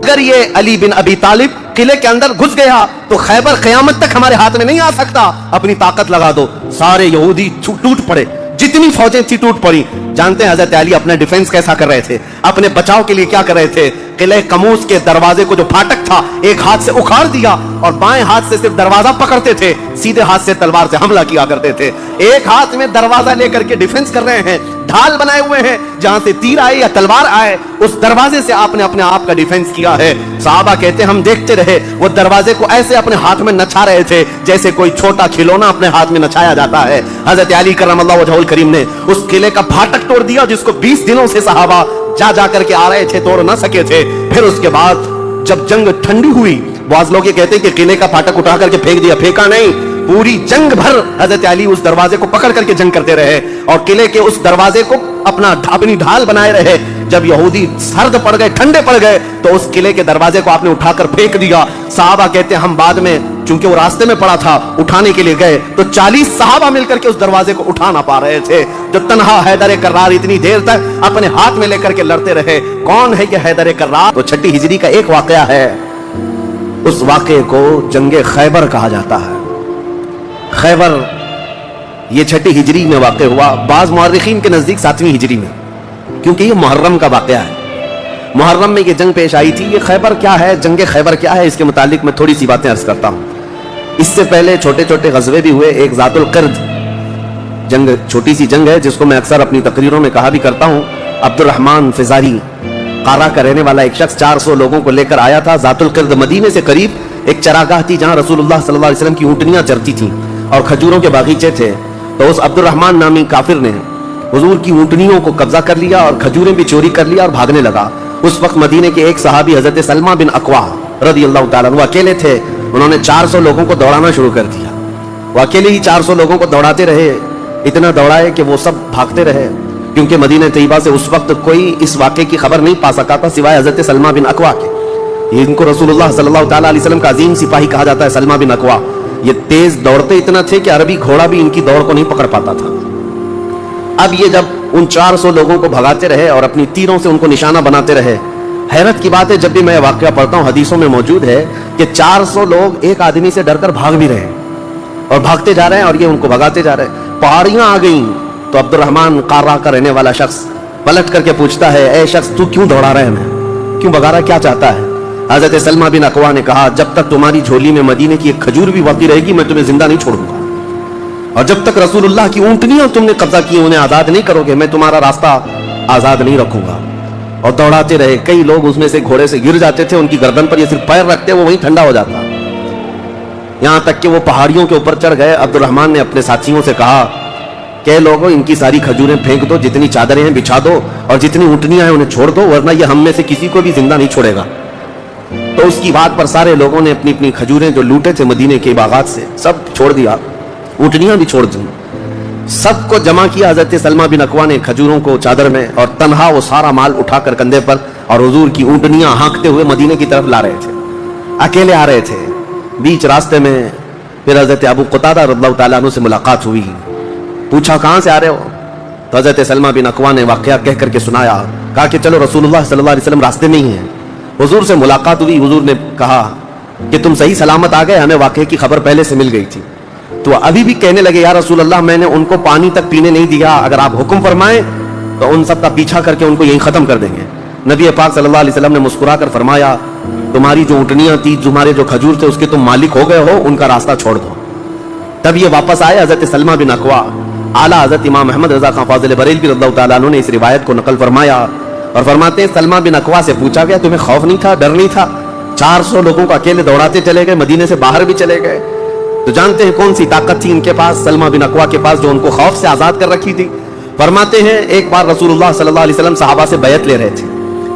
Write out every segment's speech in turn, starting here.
अगर ये अली बिन अबी तालिब किले के अंदर घुस गया तो खैबर क़यामत तक हमारे हाथ में नहीं आ सकता, अपनी ताकत लगा दो। सारे यहूदी टूट पड़े, जितनी फौजें थी टूट पड़ी। जानते हैं हजरत अली अपना डिफेंस कैसा कर रहे थे, अपने बचाव के लिए क्या कर रहे थे? किले कमूस के दरवाजे को जो फाटक था एक हाथ से उखाड़ दिया और बाएं हाथ से सिर्फ दरवाजा पकड़ते थे, सीधे हाथ से तलवार से हमला किया करते थे। एक हाथ में दरवाजा लेकर के डिफेंस कर रहे हैं, ढाल बनाए हुए हैं, जहां से तीर आए या तलवार आए उस दरवाजे से आपने अपने आप का डिफेंस किया है। सहाबा कहते हम देखते रहे, वो दरवाजे को ऐसे अपने हाथ में नचा रहे थे जैसे कोई छोटा खिलौना अपने हाथ में नचाया जाता है। हजरत अली करमल्लाहु वजहुल करीम ने उस किले का फाटक तोड़ दिया, जिसको 20 दिनों से सहाबा जा करके आ रहे थे, तोड़ ना सके थे। फिर उसके बाद जब जंग ठंडी हुई, बाज़ लोग ये कहते हैं कि किले का फाटक उठा करके फेंक दिया, फेंका नहीं, पूरी जंग भर हजरत अली उस दरवाजे को पकड़ करके जंग करते रहे और किले के उस दरवाजे को अपनी ढाल बनाए रहे। जब यहूदी सर्द पड़ गए, ठंडे पड़ गए, तो उस किले के दरवाजे को आपने उठाकर फेंक दिया। सहाबा कहते हैं हम बाद में, चूंकि वो रास्ते में पड़ा था, उठाने के लिए गए तो 40 सहाबा मिलकर के उस दरवाजे को उठा ना पा रहे थे। जो तन्हा हैदर कर्रार इतनी देर तक अपने हाथ में लेकर के लड़ते रहे। कौन है ये हैदर कर्रार? तो 6 हिजरी का एक वाकया है, उस वाकये को जंगे खैबर कहा जाता है। खैबर ये 6 हिजरी में वाक़ हुआ, बाज़ मुअर्रिखीन के नज़दीक 7वीं हिजरी में, क्योंकि ये मुहर्रम का वाक़या है। मुहर्रम में ये जंग पेश आई थी। ये खैबर क्या है, जंग खैबर क्या है, इसके मुतालिक मैं थोड़ी सी बातें अर्ज करता हूँ। इससे पहले छोटे छोटे गज़वे भी हुए। एक ज़ातुल क़िर्द जंग, छोटी सी जंग है जिसको मैं अक्सर अपनी तकरीरों में कहा भी करता हूँ। अब्दुर्रहमान फ़िज़ारी कारा का रहने वाला एक शख्स 400 लोगों को लेकर आया था। ज़ातुल क़िर्द मदीने से करीब एक चरागाह थी जहाँ रसूलुल्लाह सल्लल्लाहु अलैहि वसल्लम की ऊँटनियाँ चरती थीं और खजूरों के बागीचे थे। तो उस अब्दुर्रहमान नामी काफिर ने हुजूर की ऊँटनियों को कब्जा कर लिया और खजूरें भी चोरी कर लिया और भागने लगा। उस वक्त मदीने के एक सहाबी हजरत सलमा बिन अक्वा रदियल्लाहु ताला अन्हु अकेले थे। उन्होंने 400 लोगों को दौड़ाना शुरू कर दिया। वो अकेले ही 400 लोगों को दौड़ाते रहे, इतना दौड़ाए कि वो सब भागते रहे, क्योंकि मदीने तैयबा से उस वक्त कोई इस वाक़े की खबर नहीं पा सका था सिवाय हजरत सलमा बिन अक्वा के। इनको रसूलुल्लाह सल्लल्लाहु ताला अलैहि वसल्लम का अजीम सिपाही कहा जाता है, सलमा बिन अक्वा। ये तेज दौड़ते इतना थे कि अरबी घोड़ा भी इनकी दौड़ को नहीं पकड़ पाता था। अब ये जब उन 400 लोगों को भगाते रहे और अपनी तीरों से उनको निशाना बनाते रहे, हैरत की बात है, जब भी मैं वाक़या पढ़ता हूँ हदीसों में मौजूद है कि 400 लोग एक आदमी से डरकर भाग भी रहे और भागते जा रहे हैं और ये उनको भगाते जा रहे हैं। पहाड़ियां आ गई तो अब्दुर्रहमान कारा का रहने वाला शख्स पलट करके पूछता है, ए शख्स तू क्यों दौड़ा रहा है, हमें क्यों भगा रहा है, क्या चाहता है? हजरत सलमा बिन अक्वा ने कहा, जब तक तुम्हारी झोली में मदीने की एक खजूर भी बाकी रहेगी मैं तुम्हें जिंदा नहीं छोड़ूंगा, और जब तक रसूलुल्लाह की ऊँटनियां तुमने कब्जा की उन्हें आजाद नहीं करोगे मैं तुम्हारा रास्ता आजाद नहीं रखूंगा। और दौड़ाते रहे। कई लोग उसमें से घोड़े से गिर जाते थे, उनकी गर्दन पर ये सिर्फ पैर रखते वो वहीं ठंडा हो जाता। यहां तक कि वो पहाड़ियों के ऊपर चढ़ गए। अब्दुर्रहमान ने अपने साथियों से कहा कि लोगों इनकी सारी खजूरें फेंक दो, जितनी चादरें हैं बिछा दो और जितनी ऊँटनियां हैं उन्हें छोड़ दो, वरना ये हम में से किसी को भी जिंदा नहीं छोड़ेगा। तो उसकी बात पर सारे लोगों ने अपनी अपनी खजूरें जो लूटे थे मदीने के बागात से सब छोड़ दिया, ऊँटनियां भी छोड़ दी, सबको जमा किया। हजरत सलमा बिन अक्वा ने खजूरों को चादर में और तन्हा वो सारा माल उठाकर कंधे पर और हुजूर की ऊँटनियां हाँकते हुए मदीने की तरफ ला रहे थे। अकेले आ रहे थे। बीच रास्ते में फिर हजरत अबू क़तादा रज़ियल्लाहु ताला अन्हु से मुलाकात हुई। पूछा कहाँ से आ रहे हो? तो हजरत सलमा बिन अक्वा ने वाक़या कह करके सुनाया। कहा कि चलो रसूलुल्लाह सल्लल्लाहु अलैहि वसल्लम रास्ते में ही हैं। हुजूर से मुलाकात हुई। हुजूर ने कहा कि तुम सही सलामत आ गए, हमें वाक़ये की खबर पहले से मिल गई थी। तो अभी भी कहने लगे, या रसूल अल्लाह मैंने उनको पानी तक पीने नहीं दिया, अगर आप हुक्म फरमाएं तो उन सब का पीछा करके उनको यहीं खत्म कर देंगे। नबी पाक सल्लल्लाहु अलैहि वसल्लम ने मुस्कुराकर फरमाया, तुम्हारी जो ऊँटनियां थी, तुम्हारे जो खजूर थे, उसके तुम मालिक हो गए हो, उनका रास्ता छोड़ दो। तब ये वापस आए। हजरत सलमा बिन अक्वा आला हजरत इमाम अहमद रजा खां फाजिल बरेलवी रज़ियल्लाहु ताला अन्हु ने इस रिवायत को नकल फरमाया और फरमाते हैं सलमा बिन अक्वा से पूछा गया, तुम्हें खौफ नहीं था, डर नहीं था? 400 लोगों को अकेले दौड़ाते चले गए, मदीने से बाहर भी चले गए। तो जानते हैं कौन सी ताकत थी इनके पास, सलमा बिन अक्वा के पास, जो उनको खौफ से आजाद कर रखी थी। फरमाते हैं एक बार रसूलुल्लाह सल्लल्लाहु अलैहि वसल्लम सहाबा से बैत ले रहे थे,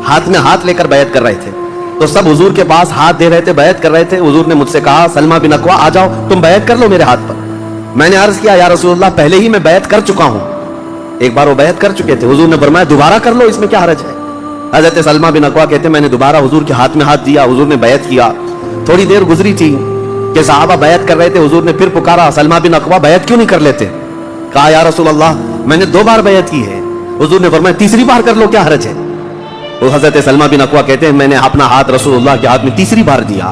हाथ में हाथ लेकर बैत कर रहे थे। तो सब हुजूर के पास हाथ दे रहे थे, बैत कर रहे थे। हुजूर ने मुझसे कहा, सलमा बिन अक्वा आ जाओ, तुम बैत कर लो मेरे हाथ पर। मैंने अर्ज किया, या रसूलुल्लाह पहले ही मैं बैत कर चुका हूं। एक बार वो बैत कर चुके थे। हुजूर ने फरमाया दोबारा कर लो, इसमें क्या हरज है? हजरत सलमा बिन अक्वा कहते मैंने दोबारा हुजूर के हाथ में हाथ दिया, हुजूर ने बैत किया। थोड़ी देर गुजरी थी कि सहाबा बैत कर रहे थे। हुजूर ने फिर पुकारा, सलमा बिन अक्वा बैत क्यों नहीं कर लेते? कहा, या रसूल अल्लाह मैंने 2 बार बैत की है। हुजूर ने फरमाया तीसरी बार कर लो, क्या हरज है? वो हजरत सलमा बिन अकवा कहते हैं मैंने अपना हाथ रसूलुल्लाह के हाथ में तीसरी बार दिया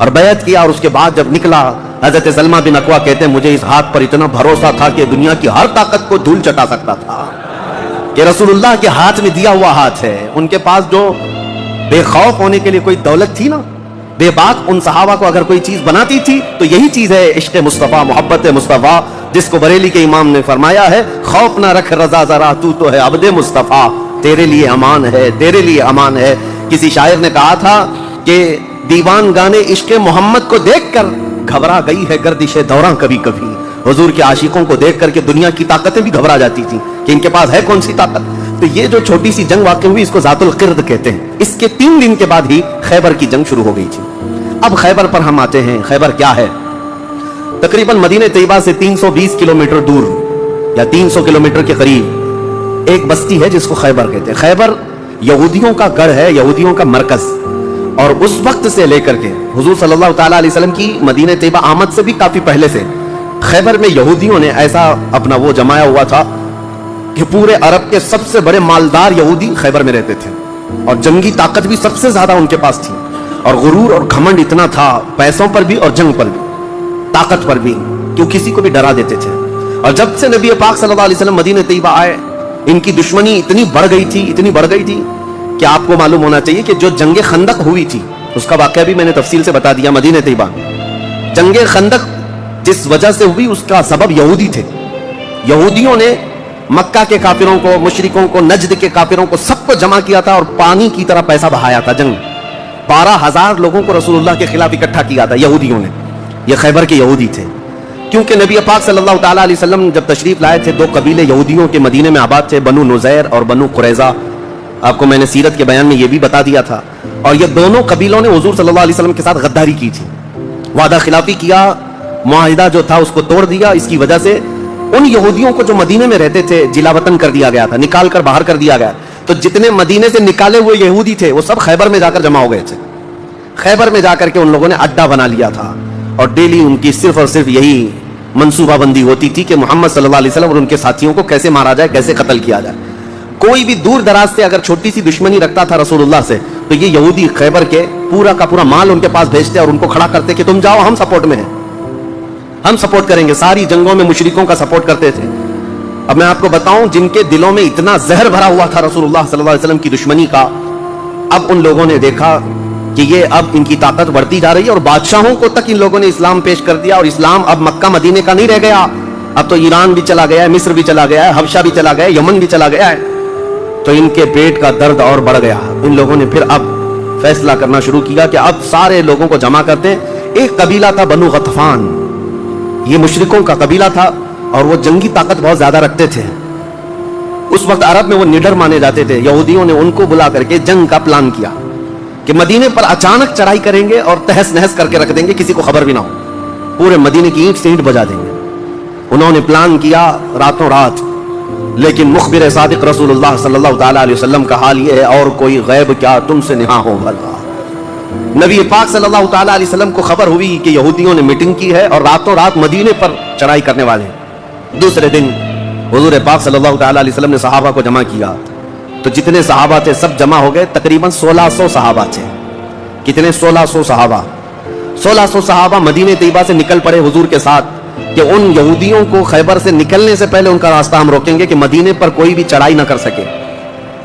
और बैत किया, और उसके बाद जब निकला, हजरत सलमा बिन अकवा कहते हैं मुझे इस हाथ पर इतना भरोसा था कि दुनिया की हर ताकत को धूल चटा सकता था कि रसूलुल्लाह के हाथ में दिया हुआ हाथ है। उनके पास जो बेखौफ होने के लिए कोई दौलत थी ना, बेबाक उन सहाबा को अगर कोई चीज बनाती थी तो यही चीज है इश्क मुस्तफा, मोहब्बत मुस्तफा, जिसको बरेली के इमाम ने फरमाया है खौफ ना रख रजा जरा, तू तो है अब्दे मुस्तफा, तेरे लिए अमान है, तेरे लिए अमान है। किसी शायर ने कहा था कि दीवान गाने इश्क मोहम्मद को देखकर घबरा गई है गर्दिशे दौरां कभी कभी। हुजूर के आशिकों को देख करके दुनिया की ताकतें भी घबरा जाती थी कि इनके पास है कौन सी ताकत। तो ये जो छोटी सी जंग वाक़ई हुई इसको ज़ातुल क़िर्द कहते हैं। इसके 3 दिन के बाद ही खैबर की जंग शुरू हो गई थी। अब खैबर पर हम आते हैं। खैबर क्या है? तकरीबन मदीने तैयबा से 320 किलोमीटर दूर या 300 किलोमीटर के करीब एक बस्ती है जिसको खैबर कहते हैं। खैबर यहूदियों का गढ़ है, यहूदियों का मरकज। और उस वक्त से लेकर के हुजूर सल्लल्लाहु ताला अलैहि वसल्लम की मदीने तैयबा आमद से भी काफी पहले से खैबर में यहूदियों ने ऐसा अपना वो जमाया हुआ था कि पूरे अरब के सबसे बड़े मालदार यहूदी खैबर में रहते थे और जंगी ताकत भी सबसे ज्यादा उनके पास थी और गुरूर और घमंड इतना था, पैसों पर भी और जंग पर भी, ताकत पर भी, कि किसी को भी डरा देते थे। और जब से नबी पाक सल्लल्लाहु अलैहि वसल्लम मदीने तैयबा आए, इनकी दुश्मनी इतनी बढ़ गई थी कि आपको मालूम होना चाहिए कि जो जंगे खंदक हुई थी उसका वाकया भी मैंने तफसील से बता दिया। मदीने तैयबा जंगे खंदक जिस वजह से हुई उसका सबब यहूदी थे। यहूदियों ने मक्का के काफिरों को, मुशरिकों को, नजद के काफिरों को सबको जमा किया था और पानी की तरह पैसा बहाया था। जंग 12,000 लोगों को रसूलुल्लाह के खिलाफ इकट्ठा किया था यहूदियों ने। ये खैबर के यहूदी थे क्योंकि नबी पाक सल्लल्लाहु ताला अलैहि वसल्लम जब तशरीफ लाए थे 2 कबीले यहूदियों के मदीने में आबाद थे, बनु नुज़ैर और बनु कुरैज़ा। आपको मैंने सीरत के बयान में ये भी बता दिया था। और ये दोनों कबीलों ने हुजूर सल्लल्लाहु अलैहि वसल्लम के साथ गद्दारी की थी, वादा खिलाफी किया, मुआहिदा जो था उसको तोड़ दिया। इसकी वजह से उन यहूदियों को जो मदीने में रहते थे जिला वतन कर दिया गया था, निकाल कर बाहर कर दिया गया। तो जितने मदीने से निकाले हुए यहूदी थे वो सब खैबर में जाकर जमा हो गए थे। खैबर में जाकर के उन लोगों ने अड्डा बना लिया था और डेली उनकी सिर्फ और सिर्फ यही मंसूबाबंदी होती थी कि मोहम्मद सल्लल्लाहु अलैहि वसल्लम और उनके साथियों को कैसे मारा जाए, कैसे कत्ल किया जाए। कोई भी दूर दराज से अगर छोटी सी दुश्मनी रखता था रसूलुल्लाह से तो ये यहूदी खैबर के पूरा का पूरा माल उनके पास भेजते और उनको खड़ा करते कि तुम जाओ, हम सपोर्ट में हैं, हम सपोर्ट करेंगे। सारी जंगों में मुशरिकों का सपोर्ट करते थे। अब मैं आपको बताऊं जिनके दिलों में इतना जहर भरा हुआ था रसूलुल्लाह सल्लल्लाहु अलैहि वसल्लम की दुश्मनी का, अब उन लोगों ने देखा कि ये अब इनकी ताकत बढ़ती जा रही है और बादशाहों को तक इन लोगों ने इस्लाम पेश कर दिया। और इस्लाम अब मक्का मदीने का नहीं रह गया, अब तो ईरान भी चला गया है, मिस्र भी चला गया है, हबशा भी चला गया है, यमन भी चला गया है। तो इनके पेट का दर्द और बढ़ गया। इन लोगों ने फिर अब फैसला करना शुरू किया कि अब सारे लोगों को जमा करते हैं। एक कबीला था बनु गतफान, ये मुशरिकों का कबीला था और वो जंगी ताकत बहुत ज्यादा रखते थे। उस वक्त अरब में वो निडर माने जाते थे। यहूदियों ने उनको बुला करके जंग का प्लान किया कि मदीने पर अचानक चढ़ाई करेंगे और तहस नहस करके रख देंगे, किसी को खबर भी ना हो, पूरे मदीने की ईंट से ईंट बजा देंगे। उन्होंने प्लान किया रातों रात, लेकिन मुखबिर सादिक रसूलुल्लाह सल्लल्लाहु ताला अलैहि वसल्लम का हाल ये है और कोई गैब क्या तुमसे निहा हो भला। नबी पाक सल्लल्लाहु ताला अलैहि वसल्लम को खबर हुई कि यहूदियों ने मीटिंग की है और रातों रात मदीने पर चढ़ाई करने वाले हैं। दूसरे दिन हुजूर पाक सल्लल्लाहु ताला अलैहि वसल्लम ने सहाबा को जमा किया। तो जितने सहाबा थे सब जमा हो गए, तकरीबन 1600 सहाबा थे। कितने? 1600 सहाबा। 1600 सहाबा मदीने तैयबा से निकल पड़े हुजूर के साथ कि उन यहूदियों को खैबर से निकलने से पहले उनका रास्ता हम रोकेंगे कि मदीने पर कोई भी चढ़ाई ना कर सके।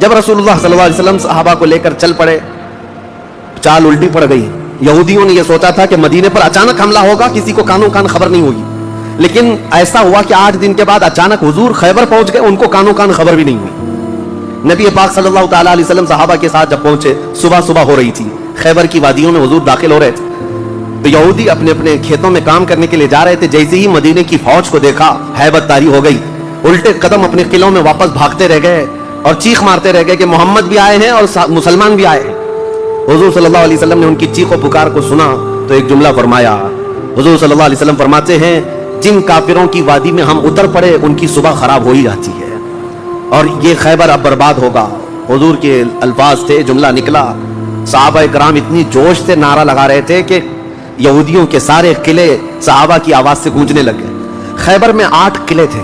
जब रसूलुल्लाह सल्लल्लाहु अलैहि वसल्लम सहाबा को लेकर चल पड़े, चाल उल्टी पड़ गई। यहूदियों ने यह सोचा था कि मदीने पर अचानक हमला होगा, किसी को कानों कान खबर नहीं होगी। लेकिन ऐसा हुआ कि 8 दिन के बाद अचानक हुजूर खैबर पहुंच गए, उनको कानों कान खबर भी नहीं हुई। नबी पाक सल्लल्लाहु ताला अलैहि वसल्लम सहाबा के साथ जब पहुंचे, सुबह सुबह हो रही थी, खैबर की वादियों में हुजूर दाखिल हो रहे थे। तो यहूदी अपने अपने खेतों में काम करने के लिए जा रहे थे। जैसे ही मदीने की फौज को देखा, हैबत तारी हो गई, उल्टे कदम अपने किलों में वापस भागते रह गए और चीख मारते रह गए कि मोहम्मद भी आए हैं और मुसलमान भी आए हैं। हुजूर सल्लल्लाहु अलैहि वसल्लम ने उनकी चीखों पुकार को सुना तो एक जुमला फरमाया। हुजूर सल्लल्लाहु अलैहि वसल्लम फरमाते हैं, जिन काफिरों की वादी में हम उतर पड़े उनकी सुबह खराब हो ही जाती है और ये खैबर अब बर्बाद होगा। हुजूर के अल्फाज थे, जुमला निकला। सहाबा इकराम इतनी जोश से नारा लगा रहे थे कि यहूदियों के सारे किले सहाबा की आवाज से गूंजने लगे। खैबर में 8 किले थे,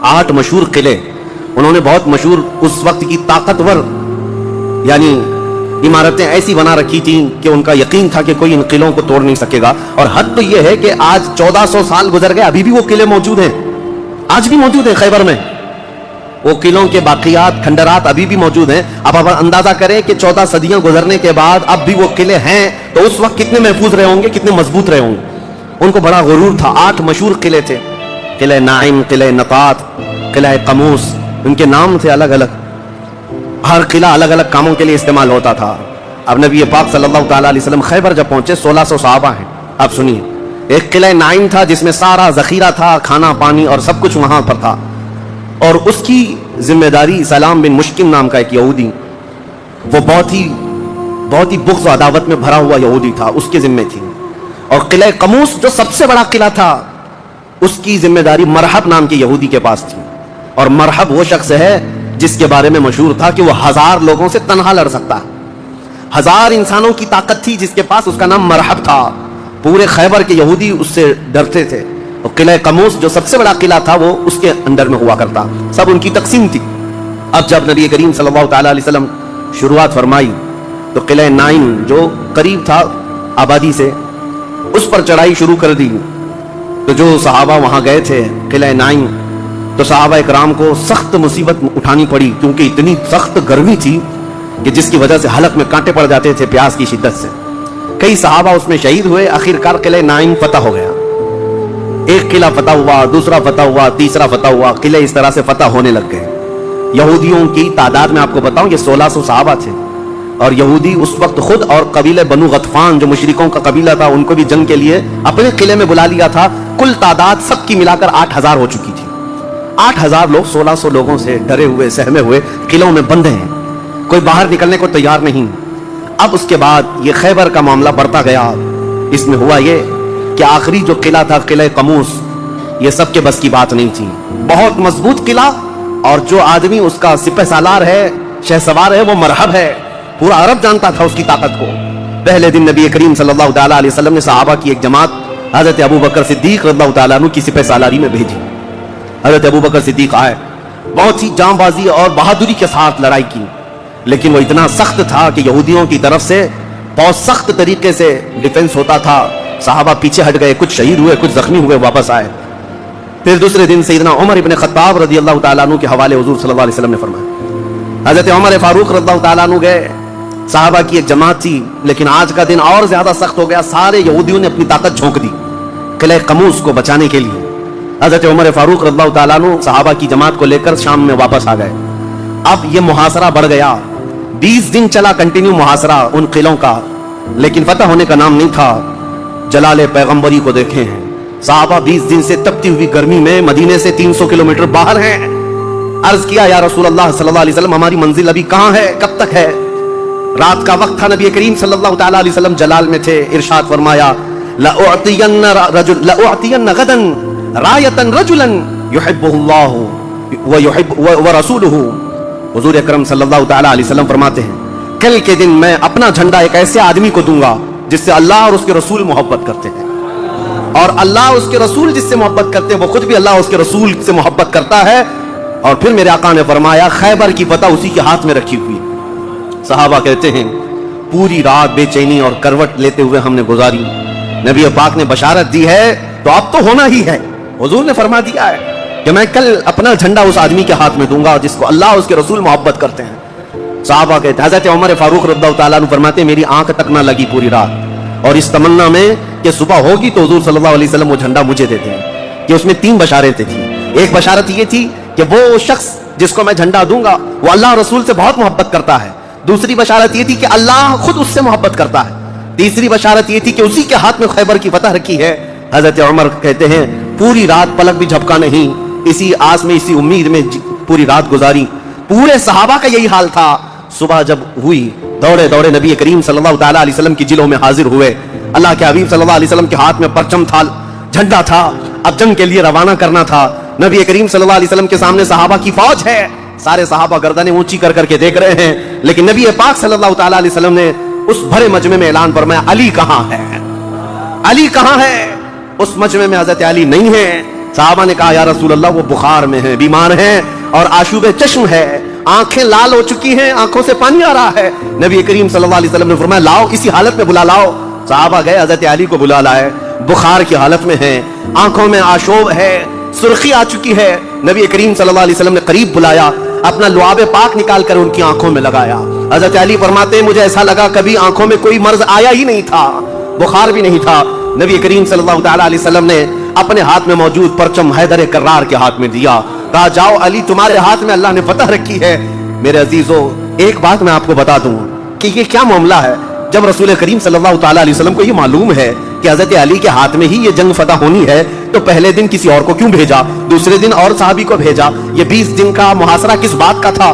8 मशहूर किले। उन्होंने बहुत मशहूर उस वक्त की ताकतवर یعنی عمارتیں ایسی بنا رکھی تھیں کہ ان کا یقین تھا کہ کوئی ان قلعوں کو توڑ نہیں سکے گا. اور حد تو یہ ہے کہ آج 1400 سال گزر گئے, ابھی بھی وہ قلعے موجود ہیں, آج بھی موجود ہیں خیبر میں. وہ قلعوں کے باقیات, کھنڈرات ابھی بھی موجود ہیں. اب آپ اندازہ کریں کہ 14 صدیاں گزرنے کے بعد اب بھی وہ قلعے ہیں, تو اس وقت کتنے محفوظ رہے ہوں گے, کتنے مضبوط رہے ہوں گے. ان کو بڑا غرور تھا. 8 مشہور قلعے تھے, قلعہ نائم, قلعہ نطات, قلعہ قموس. ان کے نام تھے الگ الگ, ہر قلعہ الگ الگ کاموں کے لیے استعمال ہوتا تھا. اب نبی پاک صلی اللہ تعالیٰ علیہ وسلم خیبر جب پہنچے, 1600 صحابہ ہیں. اب سنیے, ایک قلعہ نائم تھا جس میں سارا ذخیرہ تھا, کھانا پانی اور سب کچھ وہاں پر تھا, اور اس کی ذمہ داری سلام بن مشکم نام کا ایک یہودی, وہ بہت ہی بغض و عداوت میں بھرا ہوا یہودی تھا, اس کے ذمہ تھی. اور قلعہ قموس جو سب سے بڑا قلعہ تھا, اس کی ذمہ داری مرحب نام کے یہودی کے پاس تھی. اور مرحب وہ شخص ہے جس کے بارے میں مشہور تھا کہ وہ 1000 لوگوں سے تنہا لڑ سکتا ہے. 1000 انسانوں کی طاقت تھی جس کے پاس, اس کا نام مرحب تھا. پورے خیبر کے یہودی اس سے ڈرتے تھے. اور قلعہ قموس جو سب سے بڑا قلعہ تھا وہ اس کے اندر میں ہوا کرتا, سب ان کی تقسیم تھی. اب جب نبی کریم صلی اللہ تعالیٰ علیہ وسلم شروعات فرمائی تو قلعہ نائم جو قریب تھا آبادی سے, اس پر چڑھائی شروع کر دی. تو جو صحابہ وہاں گئے تھے قلعہ نائم, تو صحابہ اکرام کو سخت مصیبت اٹھانی پڑی, کیونکہ اتنی سخت گرمی تھی کہ جس کی وجہ سے حلق میں کانٹے پڑ جاتے تھے پیاس کی شدت سے. کئی صحابہ اس میں شہید ہوئے. آخرکار قلعہ نائم فتح ہو گیا. ایک قلعہ فتح ہوا, دوسرا فتح ہوا, تیسرا فتح ہوا. قلعے اس طرح سے فتح ہونے لگ گئے. یہودیوں کی تعداد میں آپ کو بتاؤں یہ 1600 صحابہ تھے. اور یہودی اس وقت خود اور قبیلہ بنو غطفان جو مشرکوں کا قبیلہ تھا, ان کو بھی جنگ کے لیے اپنے قلعے میں بلا لیا تھا. کل تعداد سب کی ملا کر 8000 ہو چکی تھی. 8000 لوگ 1600 لوگوں سے ڈرے ہوئے, سہمے ہوئے قلعوں میں بندے ہیں, کوئی باہر نکلنے کو تیار نہیں. اب اس کے بعد یہ خیبر کا معاملہ بڑھتا گیا. اس میں ہوا یہ کہ آخری جو قلعہ تھا قلعہ قموس, یہ سب کے بس کی بات نہیں تھی. بہت مضبوط قلعہ, اور جو آدمی اس کا سپہ سالار ہے, شہ سوار ہے, وہ مرحب ہے. پورا عرب جانتا تھا اس کی طاقت کو. پہلے دن نبی کریم صلی اللہ تعالیٰ علیہ وسلم نے صحابہ کی ایک جماعت حضرت ابو بکر صدیق رضی اللہ تعالیٰ عنہ کی سپہ سالاری میں بھیجی. حضرت ابو بکر صدیق آئے, بہت ہی جاں بازی اور بہادری کے ساتھ لڑائی کی, لیکن وہ اتنا سخت تھا کہ یہودیوں کی طرف سے بہت سخت طریقے سے ڈیفنس ہوتا تھا. صحابہ پیچھے ہٹ گئے, کچھ شہید ہوئے, کچھ زخمی ہوئے, واپس آئے. پھر دوسرے دن سیدنا عمر ابن خطاب رضی اللہ تعالیٰ عنہ کے حوالے حضور صلی اللہ علیہ وسلم نے فرمایا. حضرت عمر فاروق رضی اللہ تعالیٰ عنہ گئے. صحابہ کی ایک جماعت تھی, لیکن آج کا دن اور زیادہ سخت ہو گیا. سارے یہودیوں نے اپنی طاقت جھونک دی قلعہ قموس کو بچانے کے لیے. حضرت عمر فاروق رضی اللہ تعالیٰ عنہ صحابہ کی جماعت کو لے کر شام میں واپس آ گئے. اب یہ محاصرہ بڑھ گیا. 20 دن چلا کنٹینیو محاصرہ ان قلعوں کا, لیکن فتح ہونے کا نام نہیں تھا. جلال پیغمبری کو دیکھے ہیں, صحابہ 20 دن سے تپتی ہوئی گرمی میں مدینے سے 300 کلومیٹر باہر ہیں. عرض کیا یا رسول اللہ صلی اللہ علیہ وسلم, ہماری منزل ابھی کہاں ہے, کب تک ہے؟ رات کا وقت تھا, نبی کریم صلی اللہ تعالیٰ علیہ وسلم جلال میں تھے. ارشاد فرمایا لأعطین غدا رایتا رجلا یحبہ اللہ ورسولہ. حضور اکرم صلی اللہ تعالیٰ علیہ وسلم فرماتے ہیں, کل کے دن میں اپنا جھنڈا ایک ایسے آدمی کو دوں گا جس سے اللہ اور اس کے رسول محبت کرتے ہیں, اور اللہ اس کے رسول جس سے محبت کرتے ہیں وہ خود بھی اللہ اس کے رسول سے محبت کرتا ہے. اور پھر میرے آقا نے فرمایا خیبر کی فتح اسی کے ہاتھ میں رکھی ہوئی. صحابہ کہتے ہیں پوری رات بے چینی اور کروٹ لیتے ہوئے ہم نے گزاری. نبی پاک نے بشارت دی ہے تو اب تو ہونا ہی ہے. حضور نے فرما دیا ہے کہ میں کل اپنا جھنڈا اس آدمی کے ہاتھ میں دوں گا جس کو اللہ اور اس کے رسول محبت کرتے ہیں. صحابہ کہتے ہیں, حضرت عمر فاروق رضی اللہ تعالیٰ عنہ فرماتے ہیں میری آنکھ تک نہ لگی پوری رات, اور اس تمنا میں کہ صبح ہوگی تو حضور صلی اللہ علیہ وسلم وہ جھنڈا مجھے دیتے ہیں. کہ اس میں 3 بشارتیں تھیں. ایک بشارت یہ تھی کہ وہ شخص جس کو میں جھنڈا دوں گا وہ اللہ اور رسول سے بہت محبت کرتا ہے. دوسری بشارت یہ تھی کہ اللہ خود اس سے محبت کرتا ہے. تیسری بشارت یہ تھی کہ اسی کے ہاتھ میں خیبر کی فتح رکھی ہے. حضرت عمر کہتے ہیں پوری رات پلک بھی جھپکا نہیں, اسی آس میں اسی امید میں پوری رات گزاری. پورے صحابہ کا یہی حال تھا. صبح جب ہوئی دوڑے دوڑے نبی کریم صلی اللہ تعالیٰ علیہ وسلم کی جلوں میں حاضر ہوئے. اللہ کے حبیب صلی اللہ علیہ وسلم کے ہاتھ میں پرچم تھا, جھنڈا تھا, اب جنگ کے لیے روانہ کرنا تھا. نبی کریم صلی اللہ علیہ وسلم کے سامنے صحابہ کی فوج ہے. سارے صحابہ گردنیں اونچی کر کر کے دیکھ رہے ہیں, لیکن نبی پاک صلی اللہ تعالیٰ علیہ وسلم نے اس بھرے مجمع میں اعلان فرمایا علی کہاں ہے, علی کہاں ہے. اس مجمع میں حضرت علی نہیں ہے. صحابہ نے کہا یا رسول اللہ وہ بخار میں ہیں, بیمار ہیں اور آشوب چشم ہے, आंखें लाल हो चुकी हैं, आंखों से पानी आ रहा है। नबी करीम सल्लल्लाहु अलैहि वसल्लम ने फरमाया लाओ, इसी हालत में बुला लाओ। सहाबा गए, हजरत अली को बुला लाए, बुखार की हालत में है, आंखों में आशोब है, सुर्खी आ चुकी है। नबी करीम सल्लल्लाहु अलैहि वसल्लम ने करीब बुलाया, अपना लुआब पाक निकाल कर उनकी आंखों में लगाया। हजरत अली फरमाते मुझे ऐसा लगा कभी आंखों में कोई मर्ज आया ही नहीं था, बुखार भी नहीं था। नबी करीम सल्लल्लाहु अलैहि वसल्लम ने अपने हाथ में मौजूद परचम हैदर कर्रार के हाथ में दिया, कहा जाओ अली, तुम्हारे हाथ में अल्लाह ने फतह रखी है। मेरे अजीजों, एक बात मैं आपको बता दूं कि ये क्या मामला है। जब रसूल करीम सल्लल्लाहु अलैहि वसल्लम को ये मालूम है कि हजरत अली के हाथ में ही ये जंग फतह होनी है, तो पहले दिन किसी और को क्यों भेजा, दूसरे दिन और साहबी को भेजा, ये 20 दिन का मुहासरा किस बात का था,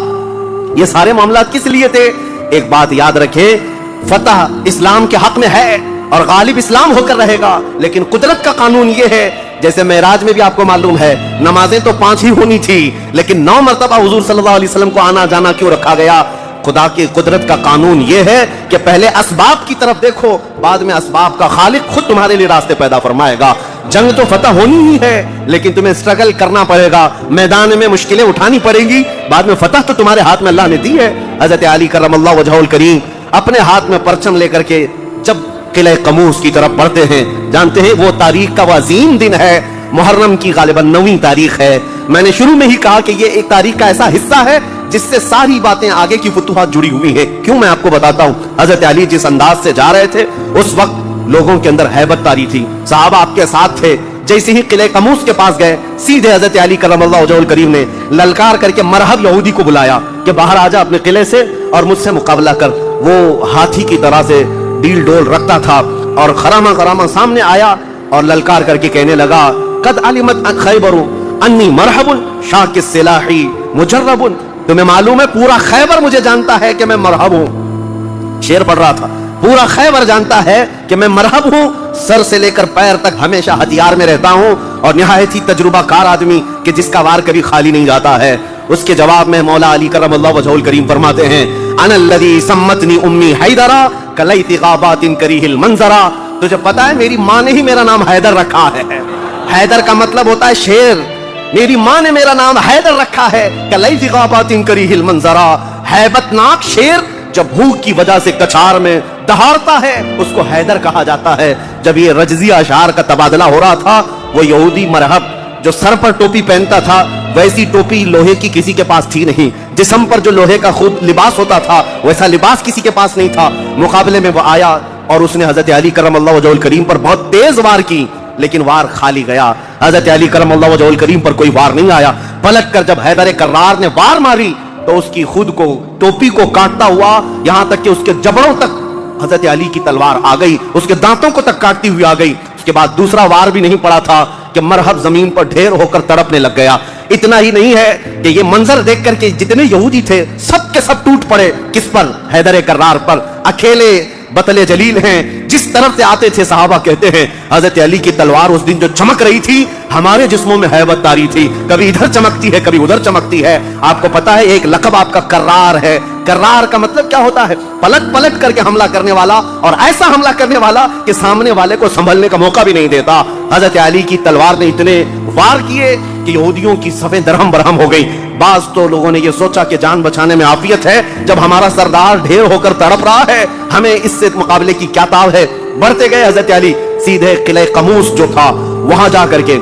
ये सारे मामला किस लिए थे। एक बात याद रखें, फतह इस्लाम के हक में है और गालिब इस्लाम होकर रहेगा, लेकिन कुदरत का कानून ये है, जैसे मेराज में भी आपको मालूम है नमाजें तो 5 ही होनी थी, लेकिन 9 मरतबा हुजूर सल्लल्लाहु अलैहि वसल्लम को आना जाना क्यों रखा गया। खुदा की कुदरत का कानून यह है कि पहले असबाब की तरफ देखो, बाद में असबाब का खालिक खुद तुम्हारे लिए रास्ते पैदा फरमाएगा। जंग तो फतह होनी ही है, लेकिन तुम्हें स्ट्रगल करना पड़ेगा, मैदान में मुश्किलें उठानी पड़ेगी, बाद में फतह तो तुम्हारे हाथ में अल्लाह ने दी है। हजरत अली करमल्लाहु वजहुल करीम अपने हाथ में परचम लेकर के जब किले कमूस की तरफ बढ़ते हैं, जानते हैं वो तारीख का वजीम दिन है, मुहर्रम की गालिबन 9वीं तारीख है। मैंने शुरू में ही कहा कि ये एक तारीख का ऐसा हिस्सा है जिससे सारी बातें आगे की फुतूहात जुड़ी हुई हैं। क्यों, मैं आपको बताता हूं। हजरत अली जिस अंदाज से जा रहे थे, उस वक्त लोगों के अंदर हैबत तारी थी, साहबा आपके साथ थे। जैसे ही किले कमूस के पास गए, सीधे हजरत अली करमल्लाहु वजहुल करीम ने ललकार करके मरहब यहूदी को बुलाया कि बाहर आ जा अपने किले से और मुझसे मुकाबला कर। वो हाथी की तरह से डील डोल रखता था और खरामा खरामा सामने आया और ललकार करके कहने लगा कद अलिमत खैबरु अन्नी मरहबुन शाकिस सिलाही मुजर्रबुन। तुम्हें मालूम है पूरा खैबर मुझे जानता है कि मैं मरहब हूं। शेर पढ़ रहा था, पूरा खैबर जानता है कि मैं मरहब हूं, सर से लेकर पैर तक हमेशा हथियार में रहता हूं और निहायत ही तजुर्बाकार आदमी कि जिसका वार कभी खाली नहीं जाता है। उसके जवाब में मौला अली करमल्लाहु वजहुल करीम फरमाते हैं अनल्लज़ी सम्मतनी उम्मी हैदरा कलैति गाबातिन करीहिल मंजरा। तुझे पता है मेरी माँ ने ही मेरा नाम हैदर रखा है। हैदर का मतलब होता है शेर। मेरी माँ ने मेरा नाम हैदर रखा है कलैति गाबातिन करीहिल मंजरा। हैबतनाक शेर जब भूख की वजह से कछार में दहाड़ता है उसको हैदर कहा जाता है। जब ये रजजिया अशार का तबादला हो रहा था, वो यहूदी मरहब जो सर पर टोपी पहनता था, वैसी टोपी लोहे की किसी के पास थी नहीं। जिस्म पर जो लोहे का खुद लिबास होता था, वैसा लिबास किसी के पास नहीं था। मुकाबले में वो आया और उसने हजरत अली करमल्लाहु वजहुल करीम पर बहुत तेज वार की, लेकिन वार खाली गया। हजरत अली करमल्लाहु वजहुल करीम पर कोई वार नहीं आया। पलट कर जब हैदर कर्रार ने वार मारी तो उसकी खुद को टोपी को काटता हुआ यहां तक कि उसके जबड़ों तक हजरत अली की तलवार आ गई, उसके दांतों को तक काटती हुई आ गई। उसके बाद दूसरा वार भी नहीं पड़ा था कि मरहब जमीन पर ढेर होकर तड़पने लग गया। इतना ही नहीं है कि ये मंजर देख करके जितने यहूदी थे सब के सब टूट पड़े। किस पर? हैदर कर्रार पर। अकेले बतले जलील हैं, जिस तरफ से आते थे सहाबा कहते हैं हजरत अली की तलवार उस दिन जो चमक रही थी, हमारे जिस्मों में हैबत तारी थी। कभी इधर चमकती है, कभी उधर चमकती है। आपको पता है एक लक़ब आपका कर्रार है। कर्रार का मतलब क्या होता है? पलट पलट करके हमला करने वाला, और ऐसा हमला करने वाला कि सामने वाले को संभलने का मौका भी नहीं देता। हजरत अली की तलवार ने इतने वार किए कि यहूदियों की सफेद दरहम बरहम हो गई। बाज तो लोगों ने यह सोचा कि जान बचाने में आफियत है, जब हमारा सरदार ढेर होकर तड़प रहा है, हमें इससे मुकाबले की क्या ताव है। बढ़ते गए हजरत अली, सीधे किले कमूस जो था वहां जाकर के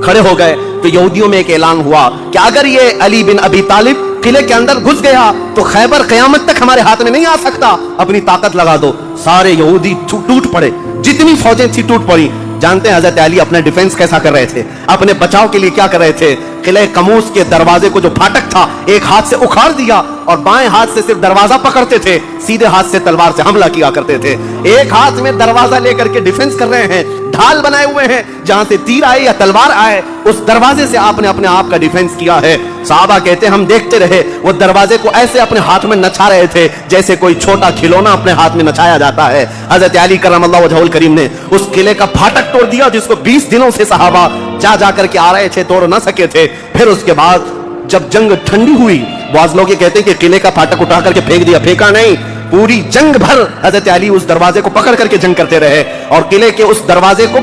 खड़े हो गए। तो यहूदियों में एक ऐलान हुआ कि अगर ये अली बिन अबी तालिब किले के अंदर घुस गया तो खैबर क़यामत तक हमारे हाथ में नहीं आ सकता, अपनी ताकत लगा दो। सारे यहूदी टूट पड़े, जितनी फौजें थी टूट पड़ी। जानते हैं हजरत अली अपने डिफेंस कैसा कर रहे थे, अपने बचाव के लिए क्या कर रहे थे? किले कमूस के दरवाजे को जो फाटक था एक हाथ से उखाड़ दिया और बाएं हाथ से सिर्फ दरवाजा पकड़ते थे, सीधे हाथ से तलवार से हमला किया करते थे। एक हाथ में दरवाजा लेकर के डिफेंस कर रहे हैं, ढाल बनाए हुए हैं, जहां से तीर आए या तलवार आए उस दरवाजे से आपने अपने आप का डिफेंस किया है। साहबा कहते हैं हम देखते रहे, वो दरवाजे को ऐसे अपने हाथ में नचा रहे थे जैसे कोई छोटा खिलौना अपने हाथ में नचाया जाता है। हजरत अली करमल्लाहु वजहुल करीम ने उस किले का फाटक तोड़ दिया, जिसको 20 दिनों से साहबा जा करके आ रहे थे, तोड़ न सके थे। फिर उसके बाद जब जंग ठंडी हुई, बाज़ लोग ये कहते हैं कि किले का फाटक उठा करके फेंक दिया, फेंका नहीं। पूरी जंग भर हजरत अली उस दरवाजे को पकड़ करके जंग करते रहे और किले के उस दरवाजे को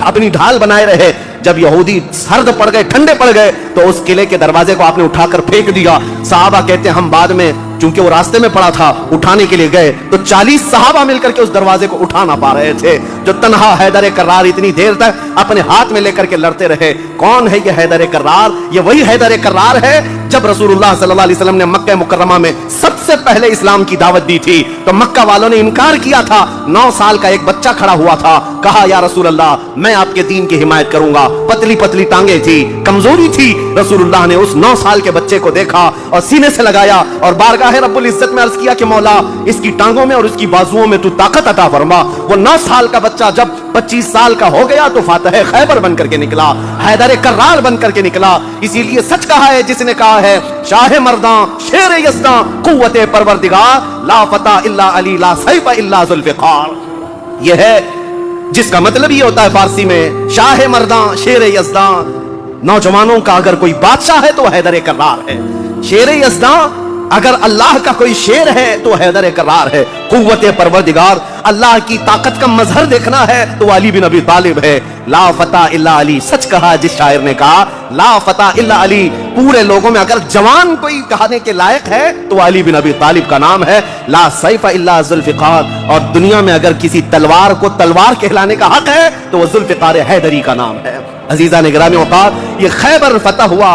अपनी ढाल बनाए रहे। जब यहूदी सर्द पड़ गए, ठंडे पड़ गए, तो उस किले के दरवाजे को आपने उठाकर फेंक दिया। सहाबा कहते हैं हम बाद में, चूंकि वो रास्ते में पड़ा था, उठाने के लिए गए तो 40 सहाबा मिलकर के उस दरवाजे को उठा ना पा रहे थे। जो तन्हा हैदर कर्रार इतनी देर तक अपने हाथ में लेकर के लड़ते रहे। कौन है ये हैदर कर्रार? ये वही हैदर कर्रार है जब रसूलुल्लाह सल्लल्लाहु अलैहि वसल्लम ने मक्का मुकर्रमा में सबसे पहले इस्लाम की दावत दी थी, तो मक्का वालों ने इनकार किया था। 9 साल का एक बच्चा खड़ा हुआ था, कहा या रसूल अल्लाह मैं आपके दीन की हिमायत करूंगा। पतली पतली टांगे थी, कमजोरी थी। रसूलुल्लाह ने उस 9 साल के बच्चे को देखा और सीने से लगाया और बारगाह रब्बुल इज्जत में अर्ज किया कि मौला इसकी टांगों में और इसकी बाजुओं में तू ताकत अता फरमा। वो 9 साल का बच्चा जब 25 साल का हो गया तो फातह खैबर बन करके निकला, हैदर कर्रार बन करके निकला। इसीलिए सच कहा है जिसने कहा है शाह मर्दां शेर यज़दां कुव्वते परवरदिगार ला फता इल्ला अली ला सैफ इल्ला जुल्फ़िकार। यह है जिसका मतलब ये होता है फारसी में शाह मर्दां शेर यज़दां, नौजवानों का अगर कोई बादशाह है तो हैदर कर्रार है। शेर यज़दां अगर अल्लाह का कोई शेर है तो हैदर कर्रार है। कुव्वते परवरदिगार अल्लाह की ताकत का मजहर देखना है तो अली बिन अबी तालिब है। ला फता इल्ला अली, सच कहा जिस शायर ने कहा ला फता इल्ला अली। पूरे लोगों में अगर जवान कोई कहने के लायक है तो अली बिन अबी तालिब का नाम है। ला सैफ इल्ला जुल्फ़िकार, और दुनिया में अगर किसी तलवार को तलवार कहलाने का हक है तो वह जुल्फ़िकार हैदरी का नाम है। अजीजा ने गिरामी औकात, ये खैबर फतह हुआ,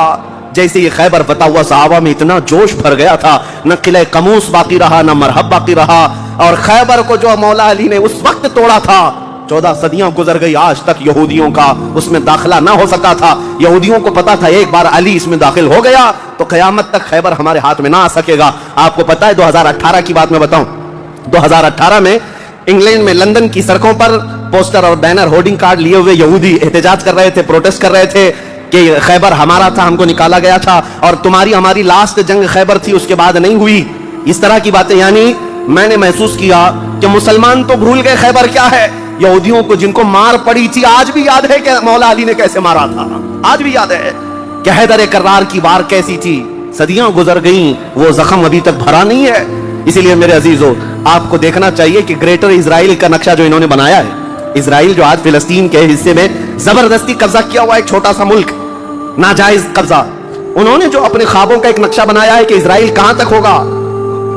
जैसे ये खैबर फतह हुआ सहाबा में इतना जोश भर गया था, न किले कमूस बाकी रहा न मरहब बाकी रहा। और खैबर को जो मौला अली ने उस वक्त तोड़ा था, 14 सदियां गुजर गई, आज तक यहूदियों का उसमें दाखिला ना हो सका था। यहूदियों को पता था एक बार अली इसमें दाखिल हो गया तो कयामत तक खैबर हमारे हाथ में ना आ सकेगा। आपको पता है 2018 की बात मैं बताऊं, 2018 में इंग्लैंड में लंदन की सड़कों पर पोस्टर और बैनर होर्डिंग कार्ड लिए हुए यहूदी एहतजाज कर रहे थे, प्रोटेस्ट कर रहे थे कि खैबर हमारा था, हमको निकाला गया था और तुम्हारी हमारी लास्ट जंग खैबर थी, उसके बाद नहीं हुई। इस तरह की बातें। यानी मैंने महसूस किया कि मुसलमान तो भूल गए खैबर क्या है। यहूदियों को जिनको मार पड़ी थी आज भी याद है कि मौला अली ने कैसे मारा था, आज भी याद है कि हैदर कर्रार की वार कैसी थी। सदियां गुजर गई, वो जख्म अभी तक भरा नहीं है। इसीलिए मेरे अजीजों, आपको देखना चाहिए कि ग्रेटर इजराइल का नक्शा जो इन्होंने बनाया है, इजराइल जो आज फिलिस्तीन के हिस्से में जबरदस्ती कब्जा किया हुआ एक छोटा सा मुल्क, नाजायज कब्जा, उन्होंने जो अपने ख्वाबों का एक नक्शा बनाया है कि इजराइल कहां तक होगा,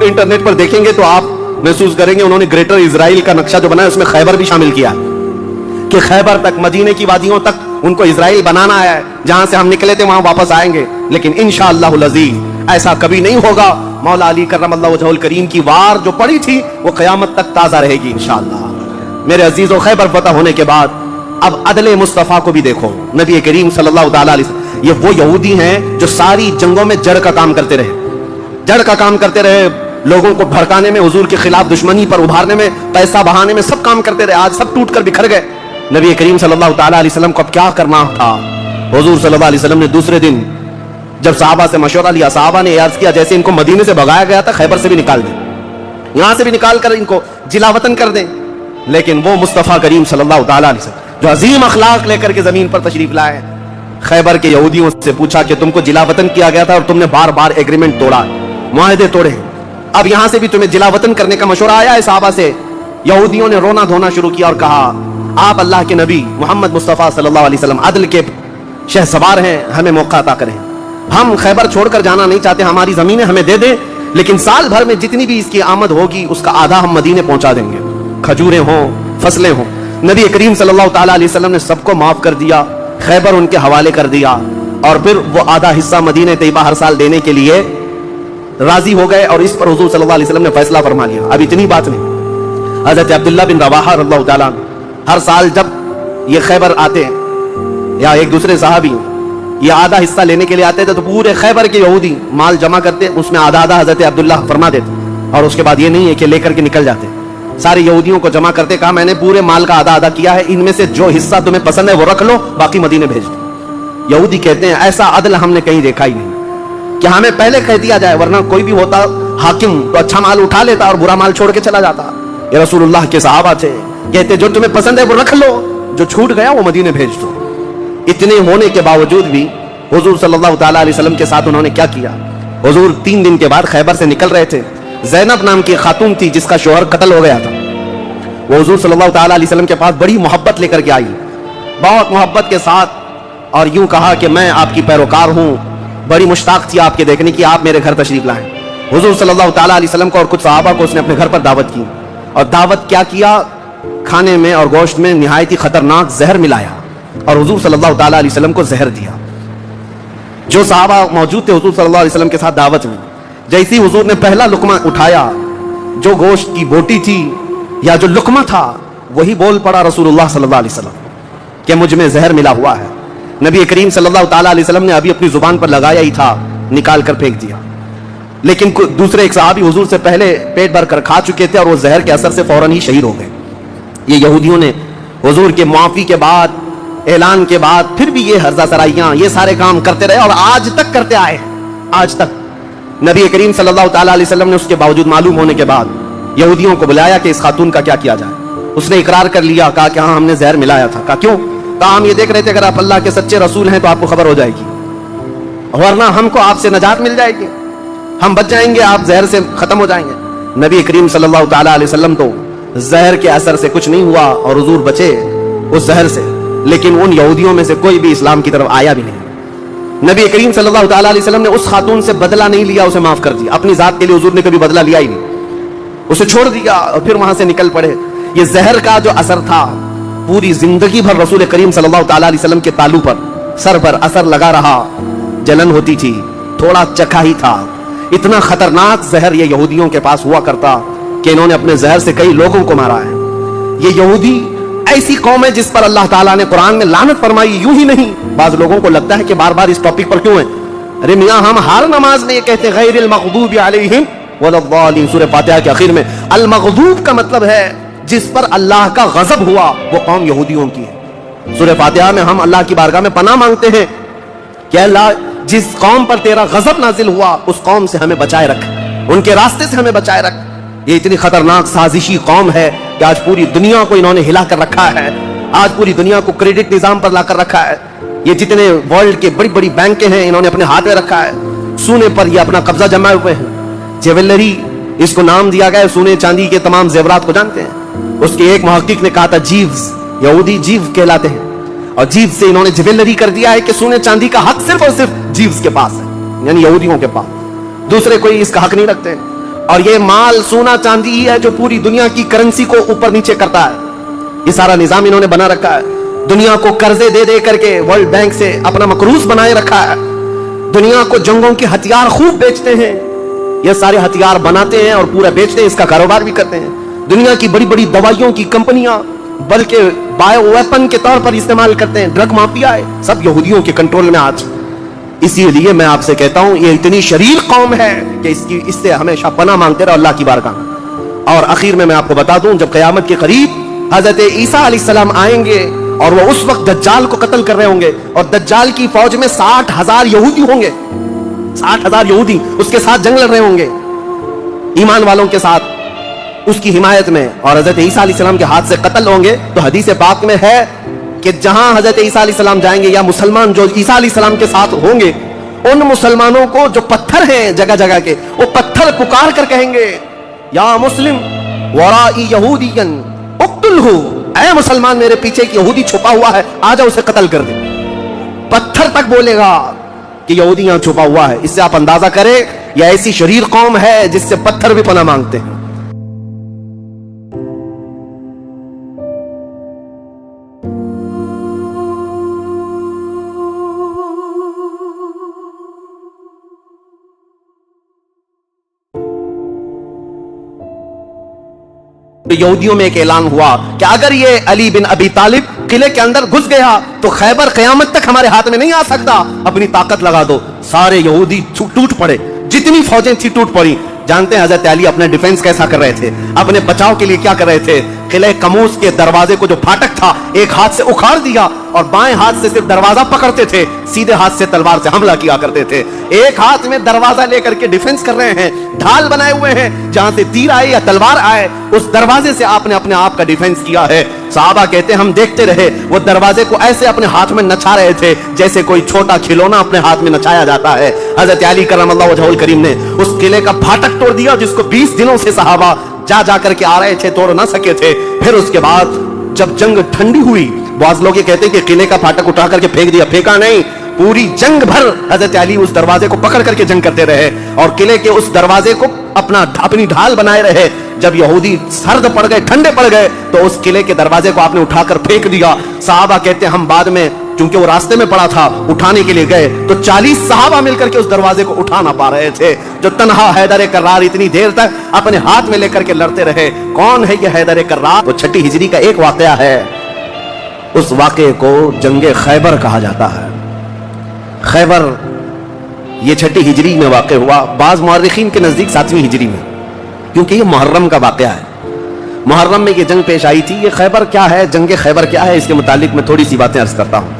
इंटरनेट पर देखेंगे तो आप महसूस करेंगे उन्होंने ग्रेटर इजराइल का नक्शा जो बनाया उसमें खैबर भी शामिल किया कि खैबर तक, मदीने की वादियों तक उनको इजराइल बनाना है। जहां से हम निकले थे वहां वापस आएंगे, लेकिन इंशाअल्लाह अज़ीज़ ऐसा कभी नहीं होगा। मौला अली करमल्लाहु वजहुल करीम की वार जो पड़ी थी वो क़यामत तक ताज़ा रहेगी इंशाअल्लाह। मेरे अजीज़ों, खैबर फतह होने के बाद अब अदले मुस्तफ़ा को भी देखो। नबी करीम सल्लल्लाहु अलैहि वसल्लम, ये वो यहूदी हैं जो सारी जंगों में जड़ का काम करते रहे, जड़ का काम करते रहे, लोगों को भड़काने में, हुजूर के खिलाफ दुश्मनी पर उभारने में, पैसा बहाने में, सब काम करते रहे। आज सब टूट कर बिखर गए। नबी करीम सल्लल्लाहु अलैहि वसल्लम को अब क्या करना था? हुजूर सल्लल्लाहु अलैहि वसल्लम ने दूसरे दिन जब सहाबा से मशवरा लिया, सहाबा ने अर्ज किया जैसे इनको मदीने से भगाया गया था, खैबर से भी निकाल दें, यहां से भी निकाल कर इनको जिला वतन कर दें। लेकिन वो मुस्तफ़ा करीम सल्लल्लाहु अलैहि वसल्लम जो अजीम अखलाक लेकर के जमीन पर तशरीफ लाए, खैबर के यहूदियों से पूछा कि तुमको जिला वतन किया गया था और तुमने बार बार एग्रीमेंट तोड़ा, मुआहदे तोड़े, अब यहां से भी तुम्हें जिला वतन करने का मशवरा आया है सहाबा से। यहूदियों ने रोना धोना शुरू किया और कहा आप अल्लाह के नबी मोहम्मद मुस्तफ़ा सल्लल्लाहु अलैहि वसल्लम अदल के शहसवार हैं, हमें मौका अता करें। हम खैबर छोड़कर जाना नहीं चाहते, हमारी जमीनें हमें दे दें, लेकिन साल भर में जितनी भी इसकी आमद होगी उसका आधा हम मदीने पहुंचा देंगे, खजूरें हों, फसलें हों। नबी करीम सल्लल्लाहु अलैहि वसल्लम ने सबको माफ कर दिया, खैबर उनके हवाले कर दिया और फिर वो आधा हिस्सा मदीने तैयबा हर साल देने के लिए राजी हो गए। और इस पर हुजूर सल्लल्लाहु अलैहि वसल्लम ने फैसला फरमा लिया। अब इतनी बात नहीं, हजरत अब्दुल्लाह बिन रवाहा रज़ियल्लाहु ताला हर साल जब ये खैबर आते या एक दूसरे सहाबी ये आधा हिस्सा लेने के लिए आते थे तो पूरे खैबर के यहूदी माल जमा करते, उसमें आधा आधा हजरत अब्दुल्ला फरमा देते और उसके बाद ये नहीं है कि लेकर के निकल जाते, सारे यहूदियों को जमा करते, कहा मैंने पूरे माल का आधा आधा किया है, इनमें से जो हिस्सा तुम्हें पसंद है वो रख लो, बाकी मदीने भेज दो। यहूदी कहते हैं ऐसा अदल हमने कहीं देखा ही नहीं कि हमें पहले कह दिया जाए, वरना कोई भी होता हाकिम तो अच्छा माल उठा लेता और बुरा माल छोड़ के चला जाता। ये रसूलुल्लाह के सहाबा थे, कहते जो तुम्हें पसंद है वो रख लो, जो छूट गया वो मदीने भेज दो। इतने होने के बावजूद भी हुजूर सल्लल्लाहु अलैहि वसल्लम के साथ उन्होंने क्या किया, हुजूर 3 दिन के बाद खैबर से निकल रहे थे, ज़ैनब नाम की खातून थी जिसका शौहर कत्ल हो गया था, वो हुजूर सल्लल्लाहु अलैहि वसल्लम के पास बड़ी मोहब्बत लेकर के आई, बहुत मोहब्बत के साथ اور یوں کہا کہ میں آپ کی پیروکار ہوں, بڑی مشتاق تھی آپ کے دیکھنے کی, آپ میرے گھر تشریف لائیں. حضور صلی اللہ تعالیٰ علیہ وسلم کو اور کچھ صحابہ کو اس نے اپنے گھر پر دعوت کی, اور دعوت کیا کیا, کھانے میں اور گوشت میں نہایت ہی خطرناک زہر ملایا اور حضور صلی اللہ تعالیٰ علیہ وسلم کو زہر دیا. جو صحابہ موجود تھے حضور صلی اللہ علیہ وسلم کے ساتھ دعوت میں, جیسی حضور نے پہلا لقمہ اٹھایا, جو گوشت کی بوٹی تھی یا جو لقمہ تھا وہی بول پڑا رسول اللہ صلی اللہ علیہ وسلم کہ مجھ میں زہر ملا ہوا ہے. نبی کریم صلی اللہ تعالیٰ علیہ وسلم نے ابھی اپنی زبان پر لگایا ہی تھا, نکال کر پھینک دیا, لیکن دوسرے ایک صحابی حضور سے پہلے پیٹ بھر کر کھا چکے تھے اور وہ زہر کے اثر سے فوراً ہی شہید ہو گئے. یہ یہودیوں نے حضور کے معافی کے بعد, اعلان کے بعد پھر بھی یہ ہرزہ سرائیاں, یہ سارے کام کرتے رہے اور آج تک کرتے آئے. آج تک نبی کریم صلی اللہ تعالیٰ علیہ وسلم نے اس کے باوجود معلوم ہونے کے بعد یہودیوں کو بلایا کہ اس خاتون کا کیا کیا جائے. اس نے اقرار کر لیا, کہا کہ ہاں ہم نے زہر ملایا تھا. کہا کیوں؟ کہا ہم یہ دیکھ رہے تھے اگر آپ اللہ کے سچے رسول ہیں تو آپ کو خبر ہو جائے گی, ورنہ ہم کو آپ سے نجات مل جائے گی, ہم بچ جائیں گے, آپ زہر سے ختم ہو جائیں گے. نبی کریم صلی اللہ تعالیٰ علیہ وسلم تو زہر کے اثر سے کچھ نہیں ہوا اور حضور بچے اس زہر سے, لیکن ان یہودیوں میں سے کوئی بھی اسلام کی طرف آیا بھی نہیں. نبی کریم صلی اللہ تعالیٰ علیہ وسلم نے اس خاتون سے بدلہ نہیں لیا, اسے معاف کر دیا. اپنی ذات کے لیے حضور نے کبھی بدلہ لیا ہی نہیں, اسے چھوڑ دیا اور پھر وہاں سے نکل پڑے. یہ زہر کا جو اثر تھا پوری زندگی بھر رسول کریم صلی اللہ تعالیٰ علیہ وسلم کے تالو پر, سر پر اثر لگا رہا, جلن ہوتی تھی, تھوڑا چکھا ہی تھا. اتنا خطرناک زہر یہ یہودیوں کے پاس ہوا کرتا کہ انہوں نے اپنے زہر سے کئی لوگوں کو مارا ہے. یہ یہودی ایسی قوم ہے جس پر اللہ تعالیٰ نے قرآن میں لعنت فرمائی. یوں ہی نہیں, بعض لوگوں کو لگتا ہے کہ بار بار اس ٹاپک پر کیوں ہے. ارے میاں ہم ہر نماز میں یہ کہتے ہیں غیر المغضوب علیہم ولا الضالین. سورہ فاتحہ کے آخر میں المغضوب کا مطلب ہے جس پر اللہ کا غضب ہوا, وہ قوم یہودیوں کی ہے. سورہ فاتحہ میں ہم اللہ کی بارگاہ میں پناہ مانگتے ہیں کہ اللہ جس قوم پر تیرا غضب نازل ہوا اس قوم سے ہمیں بچائے رکھ, ان کے راستے سے ہمیں بچائے رکھ. یہ اتنی خطرناک سازشی قوم ہے کہ آج پوری دنیا کو انہوں نے ہلا کر رکھا ہے, آج پوری دنیا کو کریڈٹ نظام پر لا کر رکھا ہے. یہ جتنے ورلڈ کے بڑی بڑی بینکیں ہیں انہوں نے اپنے ہاتھ میں رکھا ہے. سونے پر یہ اپنا قبضہ جمائے ہوئے ہیں. جیولری اس کو نام دیا گیا ہے, سونے چاندی کے تمام زیورات کو جانتے ہیں. اس کے ایک محقق نے کہا تھا جیوز, یہودی جیو کہلاتے ہیں, اور جیو سے انہوں نے جیولری کر دیا ہے کہ سونے چاندی کا حق صرف اور صرف جیوز کے پاس ہے, یعنی یہودیوں کے پاس, دوسرے کوئی اس کا حق نہیں رکھتے. اور یہ مال سونا چاندی ہی ہے جو پوری دنیا کی کرنسی کو اوپر نیچے کرتا ہے. یہ سارا نظام انہوں نے بنا رکھا ہے. دنیا کو قرضے دے دے کر کے ورلڈ بینک سے اپنا مقروض بنائے رکھا ہے. دنیا کو جنگوں کے ہتھیار خوب بیچتے ہیں, یہ سارے ہتھیار بناتے ہیں اور پورا بیچتے ہیں, اس کا کاروبار بھی کرتے ہیں. دنیا کی بڑی بڑی دوائیوں کی کمپنیاں بلکہ بایو ویپن کے طور پر استعمال کرتے ہیں. ڈرگ مافیا ہے, سب یہودیوں کے کنٹرول میں آج. اسی لیے میں آپ سے کہتا ہوں یہ اتنی شریر قوم ہے کہ اس سے ہمیشہ پناہ مانگتے رہو اللہ کی بارگاہ میں. اور آخر میں آپ کو بتا دوں, جب قیامت کے قریب حضرت عیسیٰ علیہ السلام آئیں گے اور وہ اس وقت دجال کو قتل کر رہے ہوں گے, اور دجال کی فوج میں 60,000 یہودی ہوں گے, 60,000 یہودی اس کے ساتھ جنگ لڑ رہے ہوں گے, ایمان والوں کے ساتھ اس کی حمایت میں, اور حضرت عیسیٰ علیہ السلام کے ہاتھ سے قتل ہوں گے. تو حدیث پاک میں ہے کہ جہاں حضرت عیسیٰ علیہ السلام جائیں گے, یا مسلمان جو عیسیٰ علیہ السلام کے ساتھ ہوں گے, ان مسلمانوں کو جو پتھر ہیں جگہ جگہ کے, وہ پتھر پکار کر کہیں گے یا مسلم ورائی یہودین اقتلہ, اے مسلمان میرے پیچھے ایک یہودی چھپا ہوا ہے, آ جاؤ اسے قتل کر دے. پتھر تک بولے گا کہ یہودی یہاں چھپا ہوا ہے. اس سے آپ اندازہ کریں یہ ایسی شریر قوم ہے جس سے پتھر بھی پناہ مانگتے ہیں. یہودیوں میں ایک اعلان ہوا کہ اگر یہ علی بن ابی طالب قلعے کے اندر گھس گیا تو خیبر قیامت تک ہمارے ہاتھ میں نہیں آ سکتا, اپنی طاقت لگا دو. سارے یہودی ٹوٹ پڑے, جتنی فوجیں تھی ٹوٹ پڑی. جانتے ہیں حضرت علی اپنے ڈیفنس کیسا کر رہے تھے, اپنے بچاؤ کے لیے کیا کر رہے تھے؟ قلعہ قموس کے دروازے کو جو پھاٹک تھا ایک ہاتھ سے اکھاڑ دیا, اور بائیں ہاتھ سے صرف دروازہ پکڑتے تھے, سیدھے ہاتھ سے تلوار سے حملہ کیا کرتے تھے. ایک ہاتھ میں دروازہ لے کر کے ڈیفنس کر رہے ہیں, ڈھال بنائے ہوئے ہیں, جہاں سے تیر آئے یا تلوار آئے اس دروازے سے آپ نے اپنے آپ کا ڈیفنس کیا ہے. صحابہ کہتے ہیں ہم دیکھتے رہے, وہ دروازے کو ایسے اپنے ہاتھ میں نچا رہے تھے جیسے کوئی چھوٹا کھلونا اپنے ہاتھ میں نچایا جاتا ہے. حضرت علی کرم اللہ وجہہ الکریم نے اس قلعے کا پھاٹک توڑ دیا جس کو 20 دنوں سے صحابہ جا کر کے آ رہے تھے, توڑ نہ سکے تھے. پھر اس کے بعد جب جنگ ٹھنڈی ہوئی, بعض लोग ये कहते हैं कि किले का फाटक उठा करके फेंक दिया, फेंका नहीं, पूरी जंग भर हजरत अली उस दरवाजे को पकड़ करके जंग करते रहे और किले के उस दरवाजे को अपनी ढाल बनाए रहे। जब यहूदी सर्द पड़ गए, ठंडे पड़ गए, तो उस किले के दरवाजे को आपने उठाकर फेंक दिया। सहाबा कहते हैं हम बाद में, क्योंकि वो रास्ते में पड़ा था, उठाने के लिए गए तो 40 सहाबा मिलकर के उस दरवाजे को उठा ना पा रहे थे। जो तन्हा हैदर कर्रार इतनी देर तक अपने हाथ में लेकर के लड़ते रहे। कौन है ये हैदर कर्रार? वो 6 हिजरी का एक वाकया है। उस वाकये को जंगे खैबर कहा जाता है। खैबर ये 6 हिजरी में वाक़या हुआ, बाज़ मुअर्रिखीन के नज़दीक 7वीं हिजरी में, क्योंकि ये मुहर्रम का वाक़या है। मुहर्रम में ये जंग पेश आई थी। ये खैबर क्या है, जंग खैबर क्या है, इसके मुतालिक मैं थोड़ी सी बातें अर्ज करता हूँ।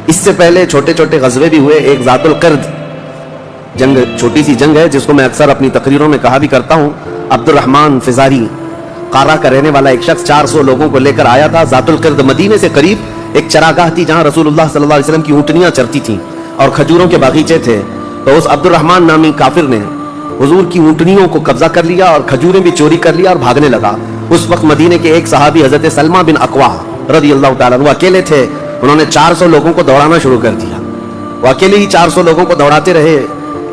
इससे पहले छोटे छोटे गज़वे भी हुए। एक ज़ातुल क़िर्द जंग, छोटी सी जंग है जिसको मैं अक्सर अपनी तकरीरों में कहा भी करता हूँ। अब्दुर्रहमान फ़िज़ारी कारा का रहने वाला एक शख्स 400 लोगों को लेकर आया था। ज़ातुल क़िर्द मदीने से करीब एक चरागाह थी जहाँ रसूलुल्लाह सल्लल्लाहु अलैहि वसल्लम की ऊँटनियाँ चरती थीं और खजूरों के बागीचे थे। तो उस अब्दुर्रहमान नामी काफिर ने हुजूर की ऊँटनियों को कब्जा कर लिया और खजूरें भी चोरी कर लिया और भागने लगा। उस वक्त मदीने के एक सहाबी हजरत सलमा बिन अक्वा रज़ियल्लाहु ताला अन्हु अकेले थे। उन्होंने 400 लोगों को दौड़ाना शुरू कर दिया। वो अकेले ही 400 लोगों को दौड़ाते रहे,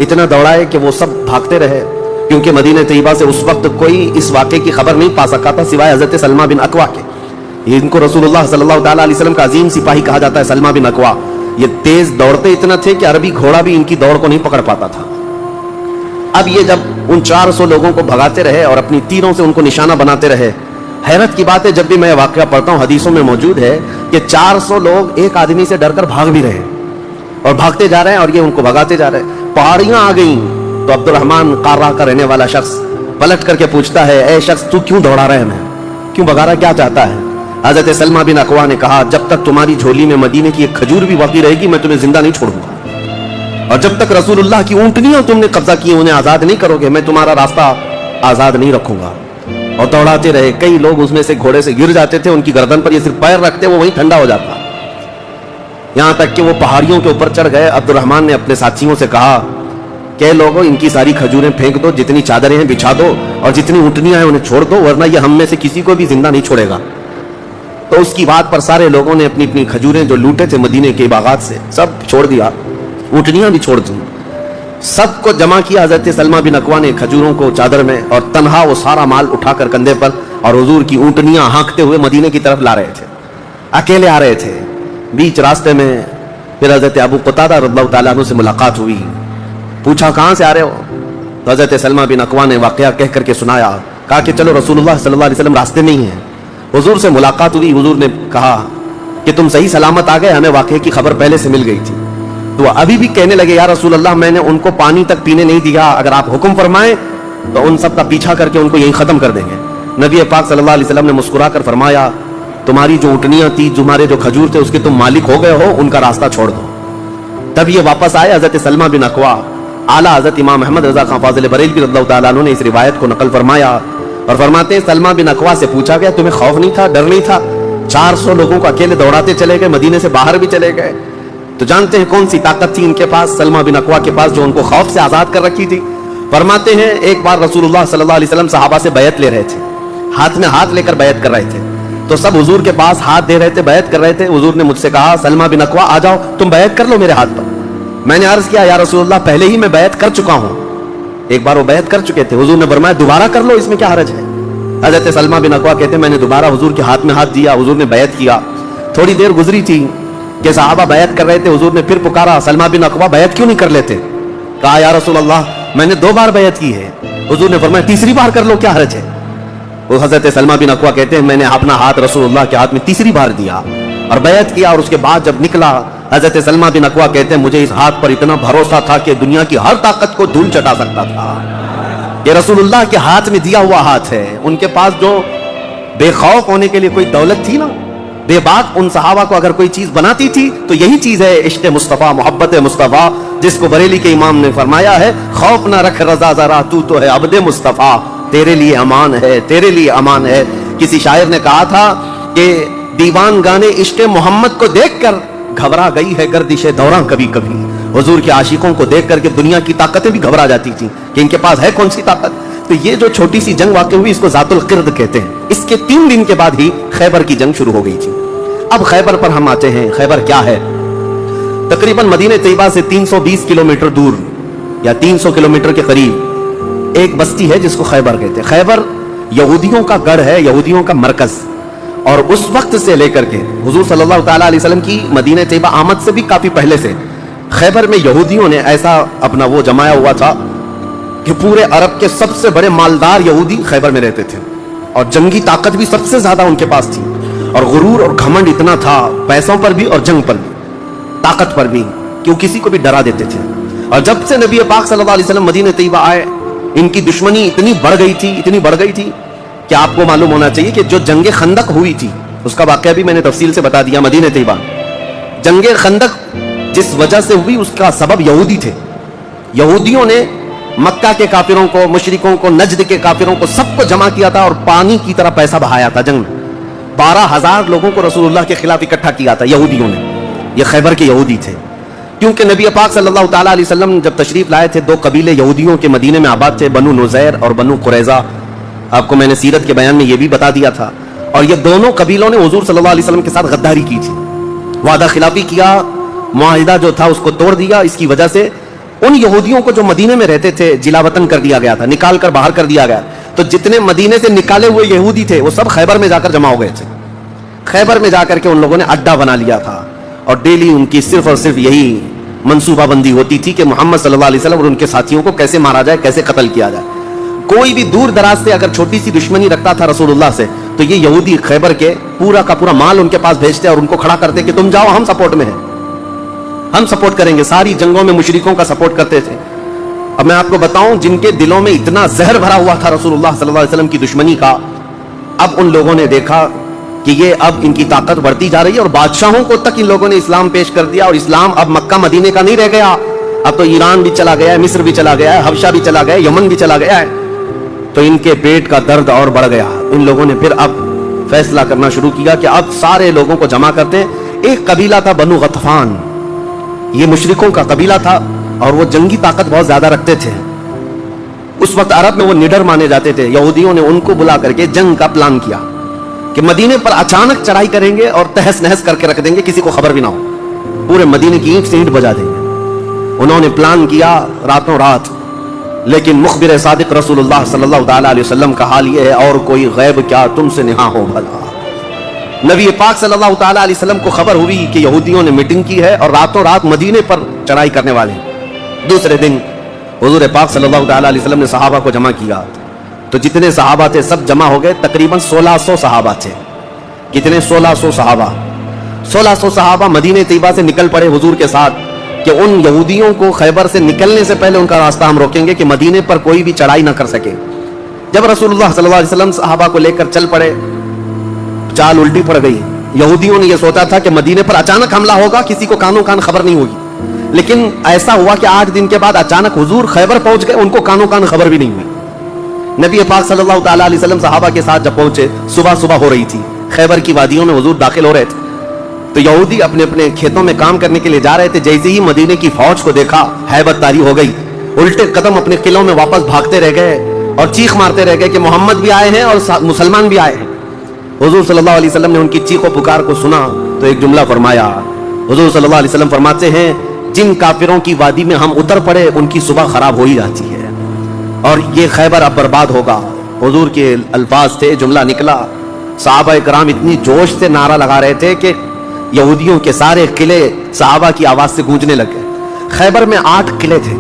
इतना दौड़ाए कि वो सब भागते रहे, क्योंकि मदीने तैयबा से उस वक्त कोई इस वाक़े की खबर नहीं पा सका था सिवाय हजरत सलमा बिन अक्वा के। इनको रसूलुल्लाह सल्लल्लाहु ताला अलैहि वसल्लम का अजीम सिपाही कहा जाता है, सलमा बिन अक्वा। ये तेज दौड़ते इतना थे कि अरबी घोड़ा भी इनकी दौड़ को नहीं पकड़ पाता था। अब ये जब उन 400 लोगों को भगाते रहे और अपनी तीरों से उनको निशाना बनाते रहे, हैरत की बात है, जब भी मैं वाक़या पढ़ता हूँ हदीसों में मौजूद है कि 400 लोग एक आदमी से डरकर भाग भी रहे और भागते जा रहे हैं और ये उनको भगाते जा रहे हैं। पहाड़ियां आ गई तो अब्दुर्रहमान कारा का रहने वाला शख्स पलट करके पूछता है, ए शख्स तू क्यों दौड़ा रहा है, हमें क्यों भगा रहा, क्या चाहता है? हजरत सलमा बिन अक्वा ने कहा, जब तक तुम्हारी झोली में मदीने की एक खजूर भी बाकी रहेगी मैं तुम्हें जिंदा नहीं छोड़ूंगा, और जब तक रसूलुल्लाह की ऊँटनियां तुमने कब्जा की उन्हें आजाद नहीं करोगे मैं तुम्हारा रास्ता आजाद नहीं रखूंगा। और दौड़ाते रहे। कई लोग उसमें से घोड़े से गिर जाते थे, उनकी गर्दन पर ये सिर्फ पैर रखते वो वहीं ठंडा हो जाता। यहां तक कि वो पहाड़ियों के ऊपर चढ़ गए। अब्दुर्रहमान ने अपने साथियों से कहा कि लोगों इनकी सारी खजूरें फेंक दो, जितनी चादरें हैं बिछा दो और जितनी ऊँटनियां हैं उन्हें छोड़ दो, वरना ये हम में से किसी को भी जिंदा नहीं छोड़ेगा। तो उसकी बात पर सारे लोगों ने अपनी अपनी खजूरें जो लूटे थे मदीने के बागात से सब छोड़ दिया, ऊँटनियां भी छोड़ दी, सबको जमा किया। हजरत सलमा बिन अक्वा ने खजूरों को चादर में और तन्हा वो सारा माल उठाकर कंधे पर और हुजूर की ऊँटनियां हाँकते हुए मदीने की तरफ ला रहे थे। अकेले आ रहे थे। बीच रास्ते में फिर हजरत अबू क़तादा रज़ियल्लाहु ताला अन्हु से मुलाकात हुई। पूछा कहाँ से आ रहे हो? तो हजरत सलमा बिन अक्वा ने वाक़या कह करके सुनाया। कहा कि चलो रसूलुल्लाह सल्लल्लाहु अलैहि वसल्लम रास्ते में ही हैं। हुजूर से मुलाकात हुई। हुजूर ने कहा कि तुम सही सलामत आ गए, हमें वाक़ये की खबर पहले से मिल गई थी। तो अभी भी कहने लगे, या रसूल अल्लाह मैंने उनको पानी तक पीने नहीं दिया, अगर आप हुक्म फरमाएं तो उन सब का पीछा करके उनको यहीं खत्म कर देंगे। नबी पाक सल्लल्लाहु अलैहि वसल्लम ने मुस्कुराकर फरमाया, तुम्हारी जो ऊँटनियां थी, तुम्हारे जो खजूर थे, उसके तुम मालिक हो गए हो, उनका रास्ता छोड़ दो। तब ये वापस आए। हजरत सलमा बिन अक्वा आला हजरत इमाम अहमद रजा खां फाजिल बरेलवी रज़ियल्लाहु ताला अन्हु ने इस रिवायत को नकल फरमाया और फरमाते हैं, सलमा बिन अक्वा से पूछा गया तुम्हें खौफ नहीं था, डर नहीं था? 400 लोगों को अकेले दौड़ाते चले गए, मदीने से बाहर भी चले गए। तो जानते हैं कौन सी ताकत थी इनके पास, सलमा बिन अक्वा के पास, जो उनको खौफ से आजाद कर रखी थी। फरमाते हैं एक बार रसूलुल्लाह सल्लल्लाहु अलैहि वसल्लम सहाबा से बैत ले रहे थे, हाथ में हाथ लेकर बैत कर रहे थे। तो सब हुजूर के पास हाथ दे रहे थे, बैत कर रहे थे। हुजूर ने मुझसे कहा, सलमा बिन अक्वा आ जाओ, तुम बैत कर लो मेरे हाथ पर। मैंने अर्ज किया, या रसूलुल्लाह पहले ही मैं बैत कर चुका हूं। एक बार वो बैत कर चुके थे। हुजूर ने फरमाया दोबारा कर लो, इसमें क्या हरज है? हजरत सलमा बिन अक्वा कहते मैंने दोबारा हुजूर के हाथ में हाथ दिया, हुजूर ने बैत किया। थोड़ी देर गुजरी थी कि सहाबा बैत कर रहे थे। हुजूर ने फिर पुकारा, सलमा बिन अक्वा बैत क्यों नहीं कर लेते? कहा, या रसूल अल्लाह मैंने 2 बार बैत की है। हुजूर ने फरमाया तीसरी बार कर लो, क्या हरज है? वो हजरत सलमा बिन अक्वा कहते हैं मैंने अपना हाथ रसूलुल्लाह के हाथ में तीसरी बार दिया और बैत किया। और उसके बाद जब निकला, हजरत सलमा बिन अक्वा कहते हैं मुझे इस हाथ पर इतना भरोसा था कि दुनिया की हर ताकत को धूल चटा सकता था। ये रसूलुल्लाह के हाथ में दिया हुआ हाथ है। उनके पास जो बेखौफ होने के लिए कोई दौलत थी ना, बेबाक उन सहाबा को अगर कोई चीज बनाती थी तो यही चीज है इश्क मुस्तफा, मोहब्बत मुस्तफा, जिसको बरेली के इमाम ने फरमाया है, खौफ ना रख रजा जरा, तू तो है अब्दे मुस्तफा, तेरे लिए अमान है, तेरे लिए अमान है। किसी शायर ने कहा था कि दीवान गाने इश्क मोहम्मद को देखकर घबरा गई है गर्दिशे दौरां कभी कभी। हुजूर के आशिकों को देख करके दुनिया की ताकतें भी घबरा जाती थी कि इनके पास है कौन सी ताकत। तो ये जो छोटी सी जंग वाक़ई हुई इसको ज़ातुल क़िर्द कहते हैं। इसके 3 दिन के बाद ही खैबर की जंग शुरू हो गई थी। اب خیبر پر ہم آتے ہیں. خیبر کیا ہے؟ تقریباً مدینہ طیبہ سے 320 کلومیٹر دور یا 300 کلومیٹر کے قریب ایک بستی ہے جس کو خیبر کہتے ہیں. خیبر یہودیوں کا گڑھ ہے, یہودیوں کا مرکز. اور اس وقت سے لے کر کے حضور صلی اللہ تعالیٰ علیہ وسلم کی مدینہ طیبہ آمد سے بھی کافی پہلے سے خیبر میں یہودیوں نے ایسا اپنا وہ جمایا ہوا تھا کہ پورے عرب کے سب سے بڑے مالدار یہودی خیبر میں رہتے تھے, اور جنگی طاقت بھی سب سے زیادہ ان کے پاس تھی, اور غرور اور گھمنڈ اتنا تھا, پیسوں پر بھی اور جنگ پر بھی, طاقت پر بھی, کہ وہ کسی کو بھی ڈرا دیتے تھے. اور جب سے نبی پاک صلی اللہ علیہ وسلم مدینہ طیبہ آئے, ان کی دشمنی اتنی بڑھ گئی تھی کہ آپ کو معلوم ہونا چاہیے کہ جو جنگ خندق ہوئی تھی اس کا واقعہ بھی میں نے تفصیل سے بتا دیا. مدینہ طیبہ جنگ خندق جس وجہ سے ہوئی اس کا سبب یہودی تھے. یہودیوں نے مکہ کے کافروں کو, مشرکوں کو, نجد کے کافروں کو, سب کو جمع کیا تھا اور پانی کی طرح پیسہ بہایا تھا. جنگ میں 12,000 لوگوں کو رسول اللہ کے خلاف اکٹھا کیا تھا یہودیوں نے. یہ خیبر کے یہودی تھے, کیونکہ نبی پاک صلی اللہ تعالیٰ علیہ وسلم جب تشریف لائے تھے, 2 قبیلے یہودیوں کے مدینے میں آباد تھے, بنو نذیر اور بنو قریظہ. آپ کو میں نے سیرت کے بیان میں یہ بھی بتا دیا تھا. اور یہ دونوں قبیلوں نے حضور صلی اللہ علیہ وسلم کے ساتھ غداری کی تھی, وعدہ خلافی کیا, معاہدہ جو تھا اس کو توڑ دیا. اس کی وجہ سے ان یہودیوں کو جو مدینے میں رہتے تھے جلا وطن کر دیا گیا تھا, نکال کر باہر کر دیا گیا. تو جتنے مدینے سے نکالے ہوئے یہودی تھے وہ سب خیبر میں جا کر جمع ہو گئے تھے. خیبر میں جا کر کے ان لوگوں نے اڈا بنا لیا تھا, اور ڈیلی ان کی صرف اور صرف یہی منصوبہ بندی ہوتی تھی کہ محمد صلی اللہ علیہ وسلم اور ان کے ساتھیوں کو کیسے مارا جائے, کیسے قتل کیا جائے. کوئی بھی دور دراز سے اگر چھوٹی سی دشمنی رکھتا تھا رسول اللہ سے, تو یہ یہودی خیبر کے پورا کا پورا مال ان کے پاس بھیجتے اور ان کو کھڑا کرتے کہ تم جاؤ, ہم سپورٹ میں ہیں, ہم سپورٹ کریں گے. ساری جنگوں میں مشرکوں کا سپورٹ کرتے تھے. اب میں آپ کو بتاؤں, جن کے دلوں میں اتنا زہر بھرا ہوا تھا رسول اللہ صلی اللہ علیہ وسلم کی دشمنی کا, اب ان لوگوں نے دیکھا کہ یہ اب ان کی طاقت بڑھتی جا رہی ہے, اور بادشاہوں کو تک ان لوگوں نے اسلام پیش کر دیا. اور اسلام اب مکہ مدینے کا نہیں رہ گیا, اب تو ایران بھی چلا گیا ہے, مصر بھی چلا گیا ہے, حبشہ بھی چلا گیا ہے, یمن بھی چلا گیا ہے. تو ان کے پیٹ کا درد اور بڑھ گیا. ان لوگوں نے پھر اب فیصلہ کرنا شروع کیا کہ اب سارے لوگوں کو جمع کرتے ہیں. ایک قبیلہ تھا بنو غطفان, یہ مشرکوں کا قبیلہ تھا, اور وہ جنگی طاقت بہت زیادہ رکھتے تھے. اس وقت عرب میں وہ نڈر مانے جاتے تھے. یہودیوں نے ان کو بلا کر کے جنگ کا پلان کیا کہ مدینے پر اچانک چڑھائی کریں گے اور تہس نہس کر کے رکھ دیں گے, کسی کو خبر بھی نہ ہو, پورے مدینے کی اینٹ سے اینٹ بجا دیں گے. انہوں نے پلان کیا راتوں رات, لیکن مخبر صادق رسول اللہ صلی اللہ تعالیٰ علیہ وسلم کا حال یہ ہے, اور کوئی غیب کیا تم سے نہا ہو بھلا. نبی پاک صلی اللہ تعالیٰ علیہ وسلم کو خبر ہوئی کہ یہودیوں نے میٹنگ کی ہے اور راتوں رات مدینے پر چڑھائی کرنے والے ہیں. دوسرے دن حضور پاک صلی اللہ تعالیٰ علیہ وسلم نے صحابہ کو جمع کیا, تو جتنے صحابہ تھے سب جمع ہو گئے. تقریباً 1600 صحابہ تھے. کتنے؟ 1600 صحابہ. 1600 صحابہ مدینہ طیبہ سے نکل پڑے حضور کے ساتھ کہ ان یہودیوں کو خیبر سے نکلنے سے پہلے ان کا راستہ ہم روکیں گے کہ مدینے پر کوئی بھی چڑھائی نہ کر سکے. جب رسول اللہ صلی اللہ علیہ وسلم صحابہ کو لے کر چل پڑے, چال الٹی پڑ گئی. یہودیوں نے یہ سوچا تھا کہ مدینے پر اچانک حملہ ہوگا, کسی کو کانوں کان خبر نہیں ہوگی. لیکن ایسا ہوا کہ 8 دن کے بعد اچانک حضور خیبر پہنچ گئے, ان کو کانوں کان خبر بھی نہیں ہوئی. نبی پاک صلی اللہ تعالیٰ علیہ وسلم صحابہ کے ساتھ جب پہنچے, صبح ہو رہی تھی, خیبر کی وادیوں میں حضور داخل ہو رہے تھے. تو یہودی اپنے اپنے کھیتوں میں کام کرنے کے لیے جا رہے تھے. جیسے ہی مدینے کی فوج کو دیکھا, ہیبت طاری ہو گئی, الٹے قدم اپنے قلعوں میں واپس بھاگتے رہ گئے اور چیخ مارتے رہ گئے کہ محمد بھی آئے ہیں اور مسلمان بھی آئے ہیں. حضور صلی اللہ علیہ وسلم نے ان کی چیخ و پکار کو سنا تو ایک جملہ فرمایا. حضور صلی اللہ علیہ وسلم فرماتے ہیں, جن کافروں کی وادی میں ہم اتر پڑے ان کی صبح خراب ہو ہی جاتی ہے, اور یہ خیبر اب برباد ہوگا. حضور کے الفاظ تھے, جملہ نکلا. صحابہ کرام اتنی جوش سے نعرہ لگا رہے تھے کہ یہودیوں کے سارے قلعے صحابہ کی آواز سے گونجنے لگے. خیبر میں 8 قلعے تھے,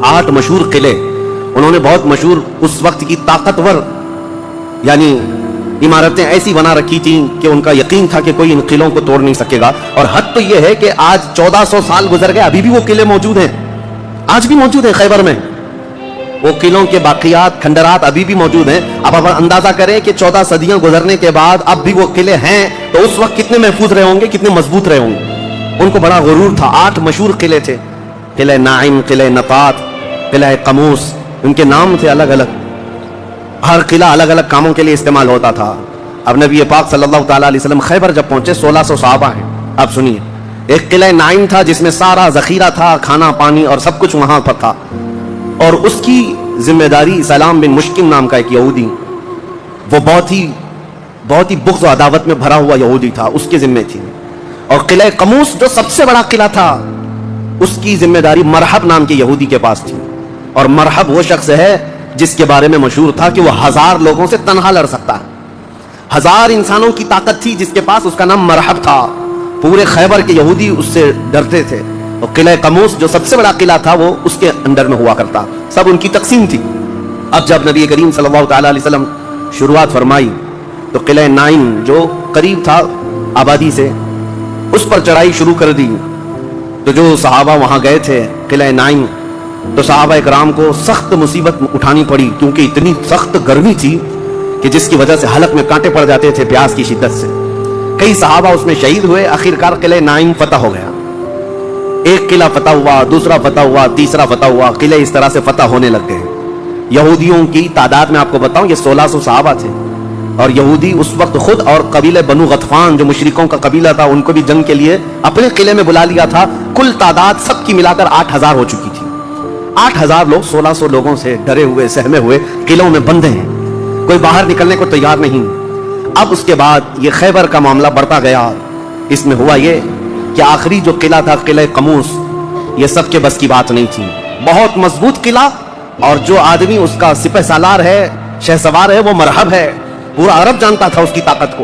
8 مشہور قلعے. انہوں نے بہت مشہور اس وقت کی طاقتور یعنی عمارتیں ایسی بنا رکھی تھیں کہ ان کا یقین تھا کہ کوئی ان قلعوں کو توڑ نہیں سکے گا. اور حد تو یہ ہے کہ آج 1400 سال گزر گئے, ابھی بھی وہ قلعے موجود ہیں, آج بھی موجود ہیں خیبر میں. وہ قلعوں کے باقیات, کھنڈرات ابھی بھی موجود ہیں. اب اندازہ کریں کہ 14 صدیاں گزرنے کے بعد اب بھی وہ قلعے ہیں, تو اس وقت کتنے محفوظ رہے ہوں گے, کتنے مضبوط رہے ہوں گے. ان کو بڑا غرور تھا. 8 مشہور قلعے تھے, قلعہ نائم, قلعہ نطات, قلعہ قموس. ان کے نام تھے الگ الگ, ہر قلعہ الگ الگ کاموں کے لیے استعمال ہوتا تھا. اب نبی پاک صلی اللہ تعالیٰ علیہ وسلم خیبر جب پہنچے, 1600 صحابہ ہیں. اب سنیے, ایک قلعہ نائم تھا جس میں سارا ذخیرہ تھا, کھانا پانی اور سب کچھ وہاں پر تھا, اور اس کی ذمہ داری سلام بن مشکن نام کا ایک یہودی, وہ بہت ہی بہت ہی بغض و عداوت میں بھرا ہوا یہودی تھا، اس کے ذمہ تھی. اور قلعہ قموس جو سب سے بڑا قلعہ تھا اس کی ذمہ داری مرحب نام کے یہودی کے پاس تھی. اور مرحب وہ شخص ہے جس کے بارے میں مشہور تھا کہ وہ 1000 لوگوں سے تنہا لڑ سکتا ہے. 1000 انسانوں کی طاقت تھی جس کے پاس، اس کا نام مرحب تھا. پورے خیبر کے یہودی اس سے ڈرتے تھے. اور قلعہ قموس جو سب سے بڑا قلعہ تھا وہ اس کے اندر میں ہوا کرتا، سب ان کی تقسیم تھی. اب جب نبی کریم صلی اللہ تعالی علیہ وسلم شروعات فرمائی تو قلعہ نائم جو قریب تھا آبادی سے اس پر چڑھائی شروع کر دی. تو جو صحابہ وہاں گئے تھے قلعہ نائم، تو صحابہ اکرام کو سخت مصیبت اٹھانی پڑی، کیونکہ اتنی سخت گرمی تھی کہ جس کی وجہ سے حلق میں کانٹے پڑ جاتے تھے پیاس کی شدت سے. کئی صحابہ اس میں شہید ہوئے. آخرکار قلعہ نائم فتح ہو گیا. ایک قلعہ فتح ہوا، دوسرا فتح ہوا، تیسرا فتح ہوا. قلعے اس طرح سے فتح ہونے لگ گئے. یہودیوں کی تعداد میں آپ کو بتاؤں، یہ 1600 صحابہ تھے. اور یہودی اس وقت خود اور قبیلہ بنو غطفان جو مشرکوں کا قبیلہ تھا ان کو بھی جنگ کے لیے اپنے قلعے میں بلا لیا تھا. کل تعداد سب کی ملا کر 8000 ہو چکی تھی. 8000 لوگ 1600 لوگوں سے ڈرے ہوئے سہمے ہوئے قلعوں میں بندے ہیں، کوئی باہر نکلنے کو تیار نہیں. اب اس کے بعد یہ خیبر کا معاملہ بڑھتا گیا. اس میں ہوا یہ کہ آخری جو قلعہ تھا قلعہ قموس، یہ سب کے بس کی بات نہیں تھی. بہت مضبوط قلعہ، اور جو آدمی اس کا سپہ سالار ہے، شہ سوار ہے، وہ مرحب ہے. پورا عرب جانتا تھا اس کی طاقت کو.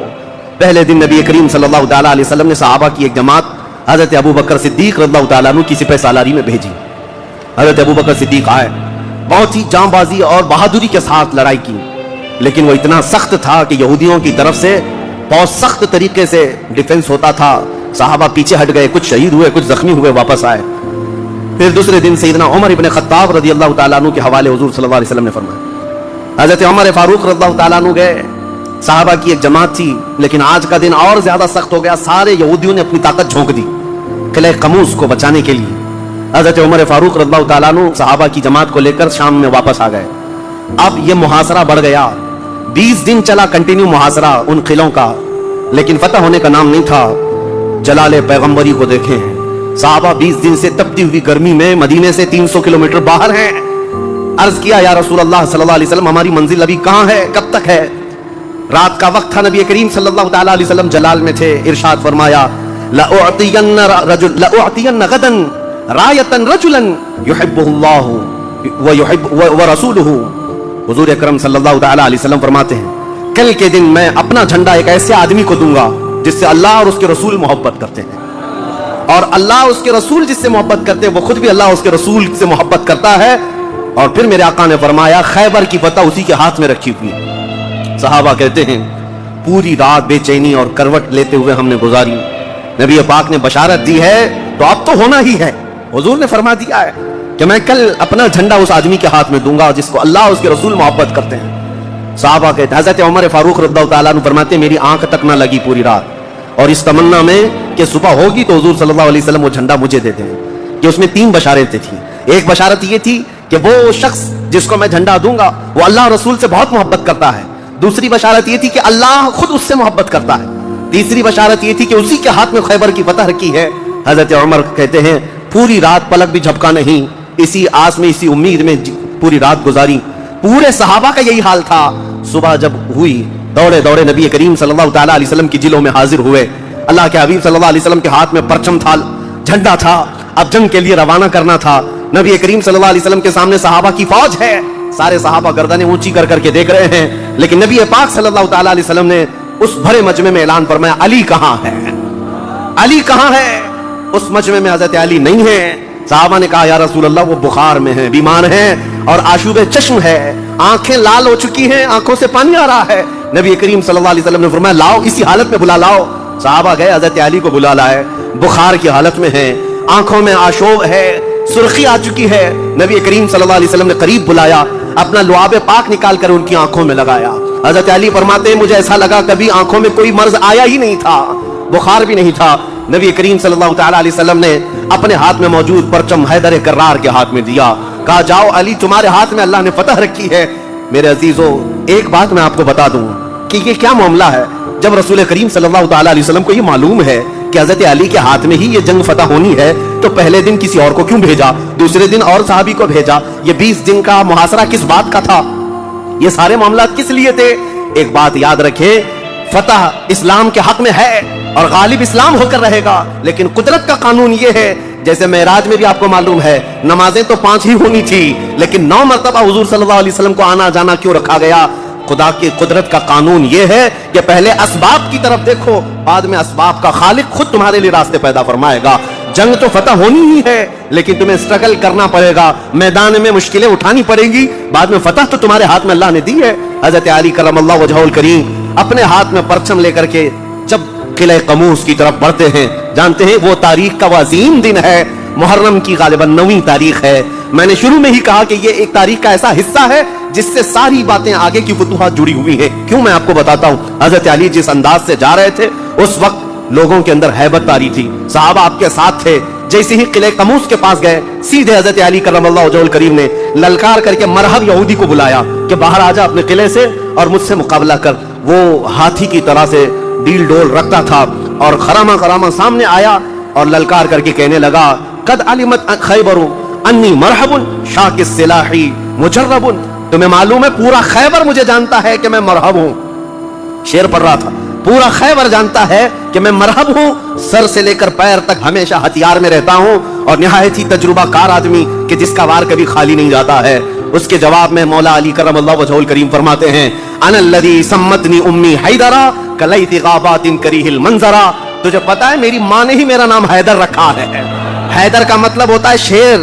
پہلے دن نبی کریم صلی اللہ تعالیٰ علیہ وسلم نے صحابہ کی ایک جماعت حضرت ابو بکر صدیق رضی اللہ تعالیٰ عنہ کی سپہ سالاری میں بھیجی. حضرت ابو بکر صدیق آئے، بہت ہی جاں بازی اور بہادری کے ساتھ لڑائی کی. لیکن وہ اتنا سخت تھا کہ یہودیوں کی طرف سے بہت سخت طریقے سے ڈیفنس ہوتا تھا. صحابہ پیچھے ہٹ گئے، کچھ شہید ہوئے، کچھ زخمی ہوئے، واپس آئے. پھر دوسرے دن سیدنا عمر ابن خطاب رضی اللہ تعالیٰ عنہ کے حوالے حضور صلی اللہ علیہ وسلم نے فرمایا. حضرت عمر فاروق رضی اللہ تعالیٰ عنہ گئے. صحابہ کی ایک جماعت تھی، لیکن آج کا دن اور زیادہ سخت ہو گیا. سارے یہودیوں نے اپنی طاقت جھونک دی قلعہ قموس کو بچانے کے لیے. حضرت عمر فاروق رضی اللہ تعالیٰ عنہ صحابہ کی جماعت کو لے کر شام میں واپس آ گئے. اب یہ محاصرہ بڑھ گیا. 20 دن چلا کنٹینیو محاصرہ ان قلعوں کا، لیکن فتح ہونے کا نام نہیں تھا. جلال پیغمبری کو دیکھیں، صحابہ 20 دن سے تپتی ہوئی گرمی میں مدینے سے 300 کلومیٹر باہر ہیں. عرض کیا یا رسول اللہ صلی اللہ علیہ وسلم، ہماری منزل ابھی کہاں ہے، کب تک ہے؟ رات کا وقت تھا، نبی کریم صلی اللہ تعالیٰ علیہ وسلم جلال میں تھے. ارشاد فرمایا لأعطین غدا رایتا رجلا یحبہ اللہ ورسولہ. حضور اکرم صلی اللہ تعالیٰ علیہ وسلم فرماتے ہیں کل کے دن میں اپنا جھنڈا ایک ایسے آدمی کو دوں گا جس سے اللہ اور اس کے رسول محبت کرتے ہیں، اور اللہ اس کے رسول جس سے محبت کرتے ہیں وہ خود بھی اللہ اس کے رسول سے محبت کرتا ہے. اور پھر میرے آقا نے فرمایا خیبر کی فتح اسی کے ہاتھ میں رکھی ہوئی. صحابہ کہتے ہیں پوری رات بے چینی اور کروٹ لیتے ہوئے ہم نے گزاری. نبی پاک نے بشارت دی ہے تو اب تو ہونا ہی ہے. حضور نے فرما دیا ہے کہ میں کل اپنا جھنڈا اس آدمی کے ہاتھ میں دوں گا جس کو اللہ اس کے رسول محبت کرتے ہیں. صحابہ کہتے ہیں حضرت عمر فاروق رضی اللہ تعالیٰ عنہ فرماتے ہیں میری آنکھ تک نہ لگی پوری رات، اور اس تمنا میں کہ صبح ہوگی تو حضور صلی اللہ علیہ وسلم وہ جھنڈا مجھے دیتے ہیں. کہ اس میں 3 بشارتیں تھیں. ایک بشارت یہ تھی کہ وہ شخص جس کو میں جھنڈا دوں گا وہ اللہ رسول سے بہت محبت کرتا ہے. دوسری بشارت یہ تھی کہ اللہ خود اس سے محبت کرتا ہے. تیسری بشارت یہ تھی کہ اسی کے ہاتھ میں خیبر کی فتح رکھی ہے. حضرت عمر کہتے ہیں پوری رات پلک بھی جھپکا نہیں، اسی آس میں اسی امید میں پوری رات گزاری. پورے صحابہ کا یہی حال تھا. صبح جب ہوئی دوڑے دوڑے نبی کریم صلی اللہ تعالیٰ علیہ وسلم کی جلوں میں حاضر ہوئے. اللہ کے حبیب صلی اللہ علیہ وسلم کے ہاتھ میں پرچم تھا، جھنڈا تھا. اب جنگ کے لیے روانہ کرنا تھا. نبی کریم صلی اللہ علیہ وسلم کے سامنے صحابہ کی فوج ہے. سارے صحابہ گردنیں اونچی کر کر کے دیکھ رہے ہیں، لیکن نبی پاک صلی اللہ تعالیٰ علیہ وسلم نے اس بھرے مجمع میں اعلان فرمایا علی کہاں ہے، علی کہاں ہے. اس مجمع میں حضرت علی نہیں ہے. صحابہ نے کہا یا رسول اللہ وہ بخار میں ہیں، بیمار ہیں اور آشوب چشم ہے، آنکھیں لال ہو چکی ہیں، آنکھوں سے پانی آ رہا ہے. نبی کریم صلی اللہ علیہ وسلم نے فرمایا لاؤ، اسی حالت میں بلا لاؤ. صحابہ گئے، حضرت علی کو بلا لائے. بخار کی حالت میں ہیں، آنکھوں میں آشوب ہے، سرخی آ چکی ہے. نبی کریم صلی اللہ علیہ وسلم نے قریب بلایا، اپنا لعاب پاک نکال کر ان کی آنکھوں میں لگایا. حضرت علی فرماتے ہیں مجھے ایسا لگا کبھی آنکھوں میں کوئی مرض آیا ہی نہیں تھا، بخار بھی نہیں تھا. نبی کریم صلی اللہ تعالیٰ علیہ وسلم نے اپنے ہاتھ میں موجود پرچم حیدر کرار کے ہاتھ میں دیا. کہا جاؤ علی تمہارے ہاتھ میں اللہ نے فتح رکھی ہے. میرے عزیزو ایک بات میں آپ کو بتا دوں کہ یہ کیا معاملہ ہے. جب رسول کریم صلی اللہ تعالیٰ علیہ وسلم کو یہ معلوم ہے کہ حضرت علی کے ہاتھ میں ہی یہ جنگ فتح ہونی ہے تو پہلے دن کسی اور کو کیوں بھیجا، دوسرے دن اور صحابی کو بھیجا. یہ 20 دن کا محاصرہ کس بات کا تھا، یہ سارے معاملات کس لیے تھے. ایک بات یاد رکھیں فتح اسلام کے حق میں ہے اور غالب اسلام ہو کر رہے گا، لیکن قدرت کا قانون یہ ہے، جیسے معراج میں بھی آپ کو معلوم ہے نمازیں تو 5 ہی ہونی تھی، لیکن 9 مرتبہ حضور صلی اللہ علیہ وسلم کو آنا جانا کیوں رکھا گیا؟ خدا کی قدرت کا قانون یہ ہے کہ پہلے اسباب کی طرف دیکھو، بعد میں اسباب کا خالق خود تمہارے لیے راستے پیدا فرمائے گا۔ جنگ تو فتح ہونی ہی ہے، لیکن تمہیں اسٹرگل کرنا پڑے گا، میدان میں مشکلیں اٹھانی پڑیں گی، بعد میں فتح تو تمہارے ہاتھ میں اللہ نے دی ہے۔ حضرت علی کرم اللہ وجہہ الکریم اپنے ہاتھ میں پرچم لے کر کے جب قلعہ قموس کی طرف بڑھتے ہیں، جانتے ہیں وہ تاریخ کا وہ عظیم دن ہے، محرم کی غالباً 9ویں تاریخ ہے۔ میں نے شروع میں ہی کہا کہ یہ ایک تاریخ کا ایسا حصہ ہے جس سے ساری باتیں آگے کی فتوحات جڑی ہوئی ہیں۔ کیوں؟ میں آپ کو بتاتا ہوں۔ حضرت علی جس انداز سے جا رہے تھے اس وقت لوگوں کے اندر ہیبت آ رہی تھی، صحابہ آپ کے ساتھ تھے۔ جیسے ہی قلعہ قموس کے پاس گئے، سیدھے حضرت علی کرم اللہ وجہہ الکریم نے للکار کر کے مرحب یہودی کو بلایا کہ باہر آ جا اپنے قلعے سے اور مجھ سے مقابلہ کر۔ وہ ہاتھی کی طرح سے ڈیل ڈول رکھتا تھا اور خرامہ خرامہ سامنے آیا اور للکار کر کے کہنے لگا، قد علمت خیبر انی مرحب شاک السلاح مجرب۔ تمہیں معلوم ہے پورا خیبر مجھے جانتا ہے کہ میں مرحب ہوں۔ شعر پڑھ رہا تھا، پورا خیبر جانتا ہے کہ میں مرحب ہوں، سر سے لے کر پیر تک ہمیشہ ہتھیار میں رہتا ہوں، اور نہایت ہی تجربہ کار آدمی کہ جس کا وار کبھی خالی نہیں جاتا ہے۔ اس کے جواب میں مولا علی کرم اللہ وجہہ الکریم فرماتے ہیں، انا الذی سمتنی امی حیدرا کلیت غابات کریہ المنظرا۔ تجھے پتا ہے میری ماں نے ہی میرا نام حیدر رکھا ہے۔ حیدر کا مطلب ہوتا ہے شیر۔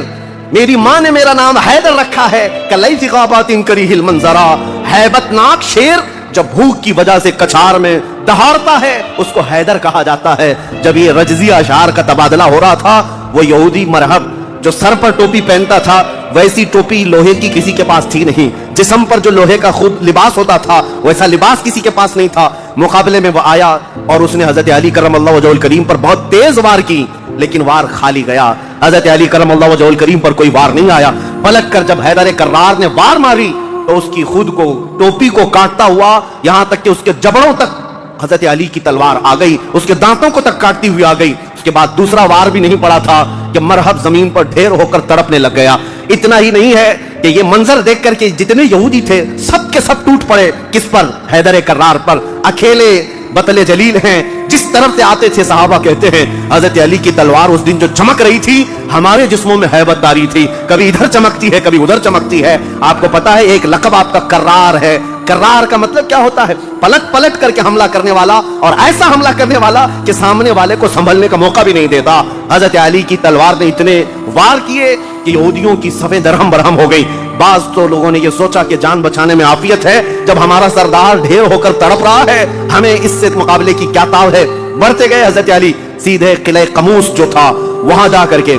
میری ماں نے میرا نام حیدر رکھا ہے، کلیت غابات کریہ المنظرا، ہیبت ناک شیر جب بھوک کی وجہ سے کچھار میں دہاڑتا ہے اس کو حیدر کہا جاتا ہے۔ جب یہ رجزیہ اشعار کا تبادلہ ہو رہا تھا، وہ یہودی مرحب جو سر پر ٹوپی پہنتا تھا ویسی ٹوپی لوہے کی کسی کے پاس تھی نہیں، جسم پر جو لوہے کا خود لباس ہوتا تھا ویسا لباس کسی کے پاس نہیں تھا۔ مقابلے میں وہ آیا اور اس نے حضرت علی کرم اللہ وجہہ الکریم پر بہت تیز وار کی، لیکن وار خالی گیا۔ حضرت علی کرم اللہ وجہہ الکریم پر کوئی وار نہیں آیا۔ پلٹ کر جب حیدر کرار نے وار ماری تو اس کی خود کو ٹوپی کو کاٹتا ہوا یہاں تک کہ اس کے جبڑوں تک حضرت علی کی تلوار آ گئی، اس کے دانتوں کو تک کاٹتی ہوئی آ گئی۔ اس کے بعد دوسرا وار بھی نہیں پڑا تھا کہ مرحب زمین پر ڈھیر ہو کر تڑپنے لگ گیا۔ اتنا ہی نہیں ہے کہ یہ منظر دیکھ کر کے جتنے یہودی تھے سب کے سب ٹوٹ پڑے۔ کس پر؟ حیدر کرار پر۔ اکیلے بطل جلیل ہیں، جس طرف سے آتے تھے صحابہ کہتے ہیں حضرت علی کی تلوار اس دن جو چمک رہی تھی ہمارے جسموں میں ہیبت آ رہی تھی، کبھی ادھر چمکتی ہے کبھی ادھر چمکتی ہے۔ آپ کو پتا ہے ایک لقب آپ کا کرار ہے۔ کرار کا مطلب کیا ہوتا ہے؟ پلٹ پلٹ کر کے حملہ کرنے والا، اور ایسا حملہ کرنے والا کہ سامنے والے کو سنبھلنے کا موقع بھی نہیں دیتا۔ حضرت علی کی تلوار نے اتنے وار کیے کہ یہودیوں کی صفیں درہم برہم ہو گئی۔ بعض تو لوگوں نے یہ سوچا کہ جان بچانے میں عافیت ہے، جب ہمارا سردار ڈھیر ہو کر تڑپ رہا ہے ہمیں اس سے مقابلے کی کیا تاؤ ہے۔ بڑھتے گئے حضرت علی، سیدھے قلعہ قموس جو تھا وہاں جا کر کے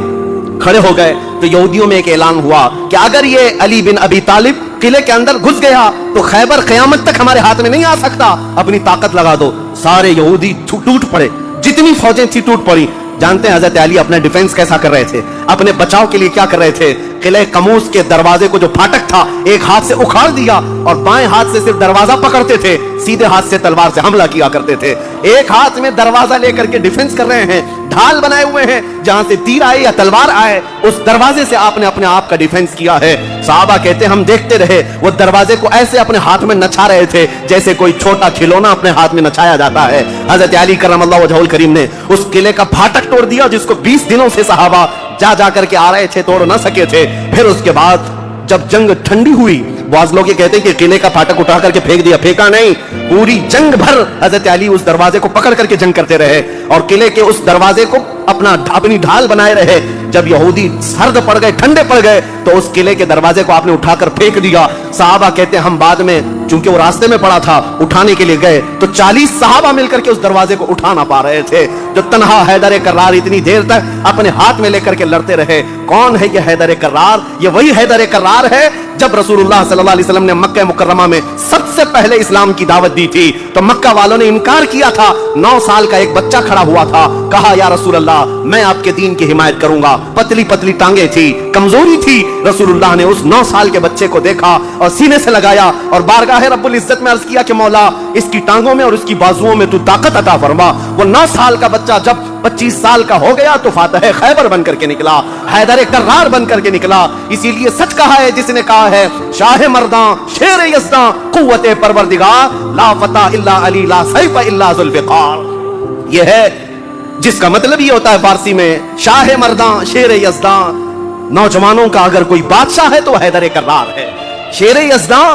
کھڑے ہو گئے تو یہودیوں میں ایک اعلان ہوا کہ اگر یہ علی بن ابی طالب قلعے کے اندر گھس گیا تو خیبر قیامت تک ہمارے ہاتھ میں نہیں آ سکتا، اپنی طاقت لگا دو۔ سارے یہودی ٹوٹ پڑے، جتنی فوجیں تھی ٹوٹ پڑی۔ جانتے ہیں حضرت علی اپنا ڈیفنس کیسا کر رہے تھے، اپنے بچاؤ کے لیے کیا کر رہے تھے؟ قلعہ قموس کے دروازے کو جو پھاٹک تھا ایک ہاتھ سے اکھاڑ دیا اور بائیں ہاتھ سے صرف دروازہ پکڑتے تھے، سیدھے ہاتھ سے تلوار سے حملہ کیا کرتے تھے۔ ایک ہاتھ میں دروازہ لے کر کے ڈیفنس کر رہے ہیں، ڈھال بنائے ہوئے ہیں، جہاں سے تیر آئے یا تلوار آئے اس دروازے سے آپ نے اپنے آپ کا ڈیفنس کیا ہے۔ صحابہ کہتے ہیں ہم دیکھتے رہے، وہ دروازے کو ایسے اپنے ہاتھ میں نچا رہے تھے جیسے کوئی چھوٹا کھلونا اپنے ہاتھ میں نچایا جاتا ہے۔ حضرت علی کرم اللہ وجہہ الکریم نے اس قلعے کا پھاٹک توڑ دیا جس کو 20 دنوں سے صحابہ جا کر کے آ رہے تھے، توڑ نہ سکے تھے۔ پھر اس کے بعد جب جنگ ٹھنڈی ہوئی، بعض لوگ یہ کہتے ہیں کہ قلعے کا پھاٹک اٹھا کر کے پھینک دیا، پھینکا نہیں، پوری جنگ بھر حضرت علی اس دروازے کو پکڑ کر کے جنگ کرتے رہے اور قلعے کے اس دروازے کو اپنی ڈھال بنائے رہے۔ جب یہودی سرد پڑ گئے، ٹھنڈے پڑ گئے تو اس قلعے کے دروازے کو آپ نے اٹھا کر پھینک دیا۔ صحابہ کہتے ہیں ہم بعد میں چونکہ وہ راستے میں پڑا تھا اٹھانے کے لیے گئے تو 40 صحابہ مل کر کے اس دروازے کو اٹھا نہ پا رہے تھے، جو تنہا حیدر کرار اتنی دیر تک اپنے ہاتھ میں لے کر کے لڑتے رہے۔ کون ہے یہ حیدر کرار؟ یہ وہی حیدر کرار ہے جب رسول اللہ صلی اللہ علیہ وسلم نے مکہ مکرمہ میں سب سے پہلے اسلام کی دعوت دی تھی تو مکہ والوں نے انکار کیا تھا۔ 9 سال کا ایک بچہ کھڑا ہوا تھا، کہا یا رسول اللہ میں آپ کے دین کی حمایت کروں گا۔ پتلی پتلی ٹانگیں تھی، کمزوری تھی۔ رسول اللہ نے اس 9 سال کے بچے کو دیکھا اور سینے سے لگایا اور بارگاہ رب العزت میں عرض کیا کہ مولا اس کی ٹانگوں میں اور اس کی بازوؤں میں تو طاقت عطا فرما۔ وہ 9 سال کا بچہ جب 25 سال کا ہو گیا تو فاتح خیبر بن کر کے نکلا، حیدر کرار بن کر کے نکلا۔ اسی لیے سچ کہا ہے جس نے کہا ہے شاہ مرداں شیر یزداں قوت परवरदिगार ला फता इल्ला अली ला सैफ इल्ला जुल्फिकार। ये है जिसका मतलब ये होता है फारसी में शाह मर्दां शेर यज़दां। नौजवानों का अगर कोई बादशाह है तो हैदर कर्रार है। शेर यज़दां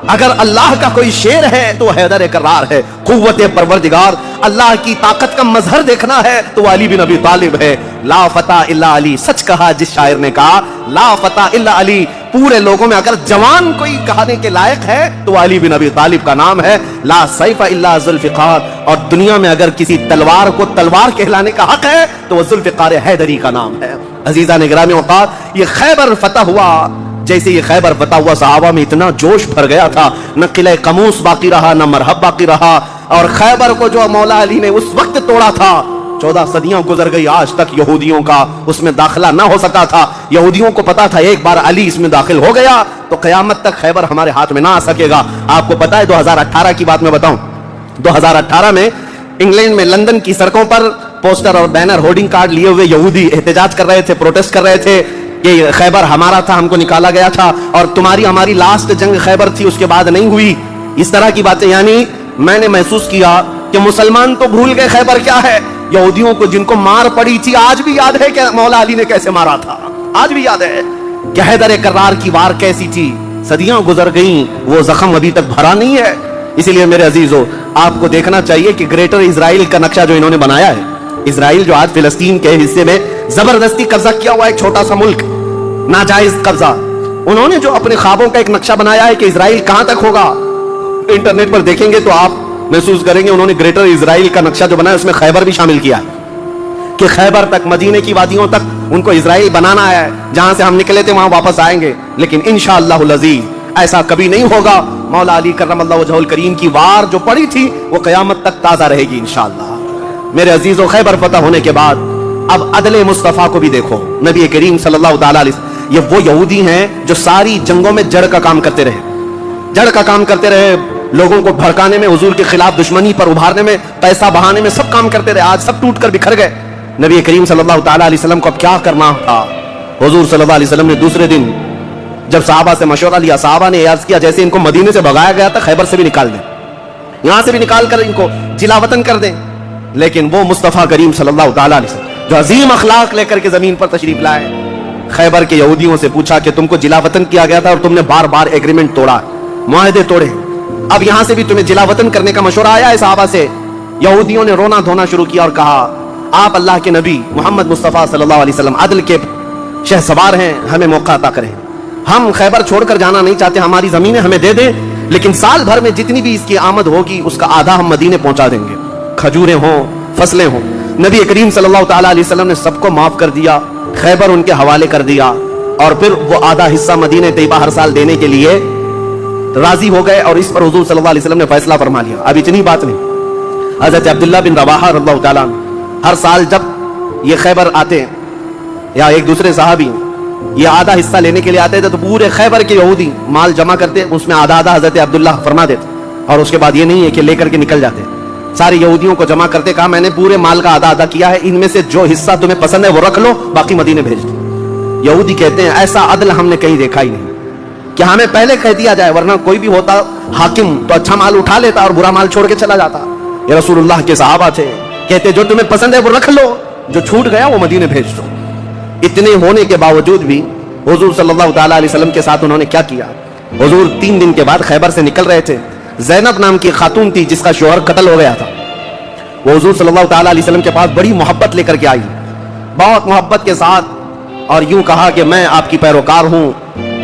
अगर अल्लाह का कोई शेर है तो हैदर कर्रार है। कुव्वत परवरदिगार अल्लाह की ताकत का मजहर देखना है तो अली बिन अबी तालिब है। ला फता इल्ला अली, सच कहा जिस शायर ने कहा ला फता इल्ला अली। पूरे लोगों में अगर जवान कोई कहने के लायक है तो अली बिन अबी तालिब का नाम है। ला सैफ इल्ला जुल्फिकार। और दुनिया में अगर किसी तलवार को तलवार कहलाने का हक है तो वह जुल्फिकार हैदरी का नाम है। अजीजा ने गिरामी औकात, ये खैबर फतह हुआ, जैसे ये खैबर फतह हुआ सहाबा में इतना जोश भर गया था, न किले कमूस बाकी रहा न मरहब बाकी रहा। और खैबर को जो मौला अली ने उस वक्त तोड़ा था, 14 सदियां गुजर गई, आज तक यहूदियों का उसमें दाखिला ना हो सका था। यहूदियों को पता था एक बार अली इसमें दाखिल हो गया तो कयामत तक खैबर हमारे हाथ में ना आ सकेगा। आपको पता है 2018 की बात मैं बताऊं, 2018 में इंग्लैंड में लंदन की सड़कों पर पोस्टर और बैनर होर्डिंग कार्ड लिए हुए यहूदी एहतजाज कर रहे थे, प्रोटेस्ट कर रहे थे कि खैबर हमारा था, हमको निकाला गया था और तुम्हारी हमारी लास्ट जंग खैबर थी, उसके बाद नहीं हुई। इस तरह की बातें, यानी मैंने महसूस किया कि मुसलमान तो भूल गए खैबर क्या है। यहूदियों को जिनको मार पड़ी थी आज भी याद है कि मौला अली ने कैसे मारा था, आज भी याद है कि हैदर कर्रार की वार कैसी थी। सदियां गुजर गईं, वो जख्म अभी तक भरा नहीं है। इसीलिए मेरे अजीजों, आपको देखना चाहिए कि ग्रेटर इजराइल का नक्शा जो इन्होंने बनाया है, इजराइल जो आज फिलिस्तीन के हिस्से में जबरदस्ती कब्जा किया हुआ एक छोटा सा मुल्क, नाजायज कब्जा, उन्होंने जो अपने ख्वाबों का एक नक्शा बनाया है कि इजराइल कहां तक होगा, इंटरनेट पर देखेंगे तो आप महसूस करेंगे उन्होंने ग्रेटर इजराइल का नक्शा जो बनाया उसमें खैबर भी शामिल किया कि खैबर तक, मदीने की वादियों तक उनको इजराइल बनाना है। जहां से हम निकले थे वहां वापस आएंगे, लेकिन इंशाअल्लाहुल अज़ीज़ ऐसा कभी नहीं होगा। मौला अली करमल्लाहु वजहुल करीम की वार जो पड़ी थी वो कयामत तक ताजा रहेगी इंशाअल्लाह। मेरे अजीजों, खैबर फतह होने के बाद अब अदले मुस्तफा को भी देखो। नबी करीम सल्लल्लाहु अलैहि वसल्लम, ये वो यहूदी हैं जो सारी जंगों में जड़ का काम करते रहे, जड़ का काम करते रहे, लोगों को भड़काने में, हुजूर के खिलाफ दुश्मनी पर उभारने में, पैसा बहाने में, सब काम करते रहे। आज सब टूट कर बिखर गए। नबी करीम सल्लल्लाहु अलैहि वसल्लम को अब क्या करना था। हुजूर सल्लल्लाहु अलैहि वसल्लम ने दूसरे दिन जब सहाबा से मशवरा लिया, सहाबा ने अर्ज किया जैसे इनको मदीने से भगाया गया था, खैबर से भी निकाल दें, यहां से भी निकाल कर इनको जिला वतन कर दें। लेकिन वो मुस्तफा करीम सल्लल्लाहु अलैहि वसल्लम जो अजीम अखलाक लेकर के जमीन पर तशरीफ लाए, खैबर के यहूदियों से पूछा कि तुमको जिला वतन किया गया था और तुमने बार बार एग्रीमेंट तोड़ा, मुआहदे तोड़े, अब यहां से भी तुम्हें जिला वतन करने का मशवरा आया है सहाबा से। यहूदियों ने रोना धोना शुरू किया और कहा, आप अल्लाह के नबी मोहम्मद मुस्तफा सल्लल्लाहु अलैहि वसल्लम अदल के शहसवार हैं, हमें मौका अता करें। हम खैबर छोड़कर जाना नहीं चाहते, हमारी जमीनें हमें दे दें, लेकिन साल भर में जितनी भी इसकी आमद होगी उसका आधा हम मदीने पहुंचा देंगे, खजूरें हों, फसलें हों। नबी करीम सल्लल्लाहु अलैहि वसल्लम ने सबको माफ कर दिया, खैबर उनके हवाले कर दिया और फिर वो आधा हिस्सा मदीने तैयबा हर साल देने के लिए राजी हो गए। और इस पर हुजूर सल्लल्लाहु अलैहि वसल्लम ने फैसला फरमा लिया। अब इतनी बात नहीं, हजरत अब्दुल्लाह बिन रवाहा रज़ियल्लाहु ताला हर साल जब ये खैबर आते या एक दूसरे सहाबी ये आधा हिस्सा लेने के लिए आते थे तो पूरे खैबर के यहूदी माल जमा करते, उसमें आधा आधा हजरत अब्दुल्लाह फरमा देते और उसके बाद ये नहीं है कि लेकर के निकल जाते, सारे यहूदियों को जमा करते, कहा मैंने पूरे माल का आधा आधा किया है, इनमें से जो हिस्सा तुम्हें पसंद है वो रख लो, बाकी मदीने भेज दो। यहूदी कहते हैं ऐसा अदल हमने कहीं देखा ही नहीं कि हमें पहले कह दिया जाए, वरना कोई भी होता हाकिम तो अच्छा माल उठा लेता और बुरा माल छोड़ के चला जाता। ये रसूलुल्लाह के सहाबा थे, कहते जो तुम्हें पसंद है वो रख लो, जो छूट गया वो मदीने भेज दो। इतने होने के बावजूद भी हुजूर सल्लल्लाहु अलैहि वसल्लम के साथ उन्होंने क्या किया। हुजूर 3 दिन के बाद खैबर से निकल रहे थे, ज़ैनब नाम की खातून थी जिसका शौहर कत्ल हो गया था, वो हुजूर सल्लल्लाहु अलैहि वसल्लम के पास बड़ी मोहब्बत लेकर के आई, बहुत मोहब्बत के साथ, और यूं कहा कि मैं आपकी पैरोकार हूं,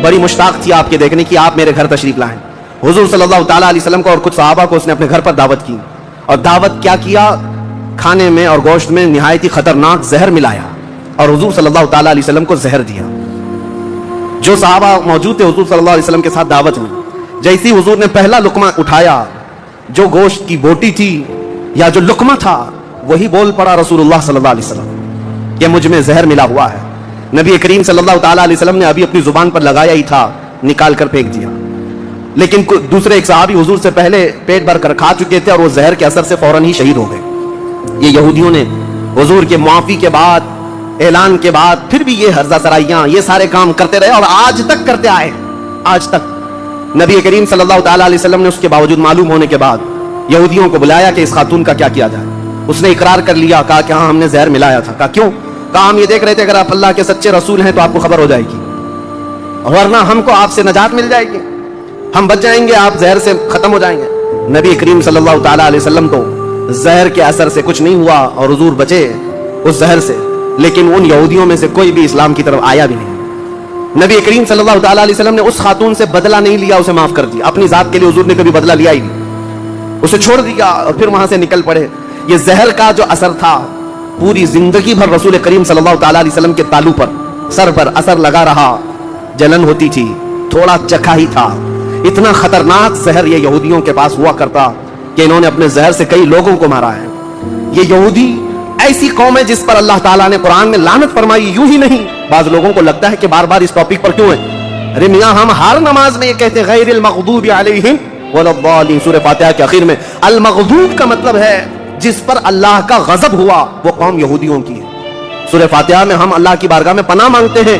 बड़ी मुश्ताक थी आपके देखने की, आप मेरे घर तशरीफ लाएं। हुजूर सल्लल्लाहु अलैहि वसल्लम को और कुछ सहाबा को उसने अपने घर पर दावत की, और दावत क्या किया, खाने में और गोश्त में निहायत ही खतरनाक जहर मिलाया और हुजूर सल्लल्लाहु अलैहि वसल्लम को जहर दिया। जो सहाबा मौजूद थे हुजूर सल्लल्लाहु अलैहि वसल्लम के साथ दावत में, जैसे ही हुजूर ने पहला लुकमा उठाया, जो गोश्त की बोटी थी या जो लुकमा था वही बोल पड़ा रसूलुल्लाह सल्लल्लाहु अलैहि वसल्लम कि मुझ में जहर मिला हुआ है। नबी करीम सल्लल्लाहु अलैहि वसल्लम ने अभी अपनी जुबान पर लगाया ही था, निकाल कर फेंक दिया, लेकिन दूसरे एक सहाबी हुजूर से पहले पेट भर कर खा चुके थे और वो जहर के असर से फौरन ही शहीद हो गए। ये यहूदियों ने हुजूर के मुआफी के बाद, ऐलान के बाद फिर भी ये हर्जा सराइयां, ये सारे काम करते रहे और आज तक करते आए। आज तक नबी करीम सल्लल्लाहु ताला अलैहि वसल्लम ने उसके बावजूद मालूम होने के बाद यहूदियों को बुलाया कि इस खातून का क्या किया जाए। उसने इकरार कर लिया, कहा कि हाँ हमने जहर मिलाया था। कहा क्यों? कहा हम ये देख रहे थे अगर आप अल्लाह के सच्चे रसूल हैं तो आपको खबर हो जाएगी, वरना हमको आपसे नजात मिल जाएगी, हम बच जाएंगे, आप जहर से खत्म हो जाएंगे। नबी करीम सल्लल्लाहु ताला अलैहि वसल्लम तो जहर के असर से कुछ नहीं हुआ और हुजूर बचे उस जहर से, लेकिन उन यहूदियों में से कोई भी इस्लाम की तरफ आया भी नहीं। नबी करीम सल्लल्लाहु ताला अलैहि वसल्लम ने उस खातून से बदला नहीं लिया, उसे माफ कर दिया। अपनी जात के लिए हुजूर ने कभी बदला लिया ही नहीं, उसे छोड़ दिया और फिर वहां से निकल पड़े। ये जहर का जो असर था पूरी जिंदगी भर रसूल करीम सल्लल्लाहु ताला अलैहि वसल्लम के तालू पर, सर पर असर लगा रहा, जलन होती थी, थोड़ा चखा ही था। इतना खतरनाक जहर ये यहूदियों के पास हुआ करता कि इन्होंने अपने जहर से कई लोगों को मारा है। ये यहूदी ऐसी कौम है जिस पर अल्लाह ताला ने कुरान में लानत फरमाई। यूं ही नहीं, बाज लोगों को लगता है कि बार बार इस टॉपिक पर क्यों है। अरे मियां, हम हर नमाज में ये कहते हैं गैरिल मग़दूबि अलैहिम वलद्दालिन। सूरह फातिहा के आखिर में अल मग़दूब का मतलब है जिस पर अल्लाह का गजब हुआ, वो कौम यहूदियों की है। सूरह फातिहा में हम अल्लाह की बारगाह में पनाह मांगते हैं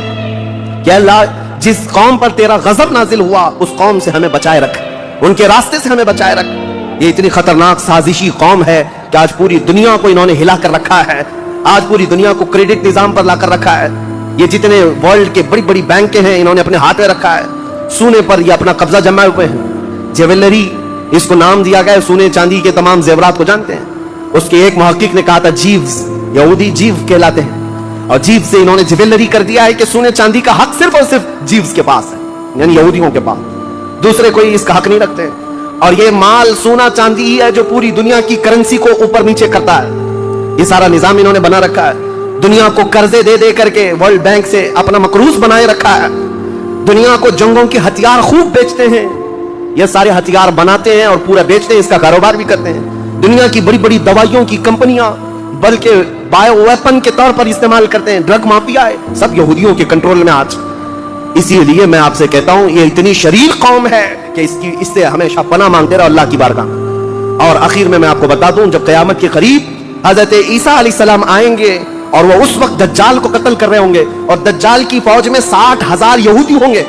कि अल्लाह जिस कौम पर तेरा गजब नाजिल हुआ उस कौम से हमें बचाए रख, उनके रास्ते से हमें बचाए रख। ये इतनी खतरनाक साजिशी कौम है कि आज पूरी दुनिया को इन्होंने हिला कर रखा है, आज पूरी दुनिया को क्रेडिट निजाम पर लाकर रखा है। ये जितने वर्ल्ड के बड़ी बड़ी बैंकें हैं इन्होंने अपने हाथ में रखा है, सोने पर ये अपना कब्जा जमाए हुए हैं। ज्वेलरी इसको नाम दिया गया, सोने चांदी के तमाम जेवरात को जानते हैं। उसके एक मुहक्किक ने कहा था जीव्स, यहूदी जीव कहलाते हैं, और जीव से इन्होंने ज्वेलरी कर दिया है कि सोने चांदी का हक सिर्फ और सिर्फ जीव्स के पास है, यानी यहूदियों के पास, दूसरे कोई इसका हक नहीं रखते। और ये माल सोना चांदी ही है जो पूरी दुनिया की करेंसी को ऊपर नीचे करता है। ये सारा निजाम इन्होंने बना रखा है, दुनिया को कर्जे दे दे करके वर्ल्ड बैंक से अपना मकरूज बनाए रखा है। दुनिया को जंगों के हथियार खूब बेचते हैं, ये सारे हथियार बनाते हैं और पूरा बेचते हैं, इसका कारोबार भी करते हैं। दुनिया की बड़ी बड़ी दवाइयों की कंपनियां बल्कि बायो वेपन के तौर पर इस्तेमाल करते हैं, ड्रग माफिया है, सब यहूदियों के कंट्रोल में आज। इसीलिए मैं आपसे कहता हूं ये इतनी शरीर कौम है कि इससे हमेशा पनाह मांगते रहो अल्लाह की बारगाह में। और आखिर में मैं आपको बता दूं, जब क़यामत के करीब हजरत ईसा अलैहिस्सलाम आएंगे और वो उस वक्त दज्जाल को कत्ल कर रहे होंगे और दज्जाल की फौज में 60,000 यहूदी होंगे,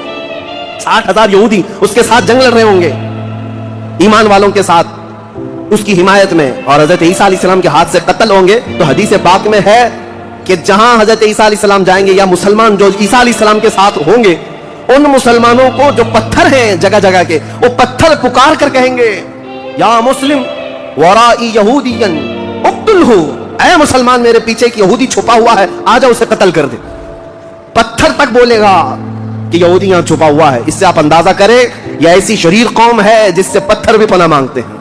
60,000 यहूदी उसके साथ जंग लड़ रहे होंगे ईमान वालों के साथ उसकी हिमायत में, और हजरत ईसा अलैहिस्सलाम के हाथ से कत्ल होंगे। तो हदीस पाक में है कि जहां हजरत ईसा अलैहिस्सलाम जाएंगे या मुसलमान जो ईसा अलैहिस्सलाम के साथ होंगे, उन मुसलमानों को जो पत्थर हैं जगह जगह के, वो पत्थर पुकार कर कहेंगे या मुस्लिम वराई यहूदियन उक्तुलहु, ऐ मुसलमान मेरे पीछे एक यहूदी छुपा हुआ है, आ जाओ उसे कत्ल कर दे। पत्थर तक बोलेगा कि यहूदी यहां छुपा हुआ है। इससे आप अंदाजा करें यह ऐसी शरीर कौम है जिससे पत्थर भी पनाह मांगते हैं।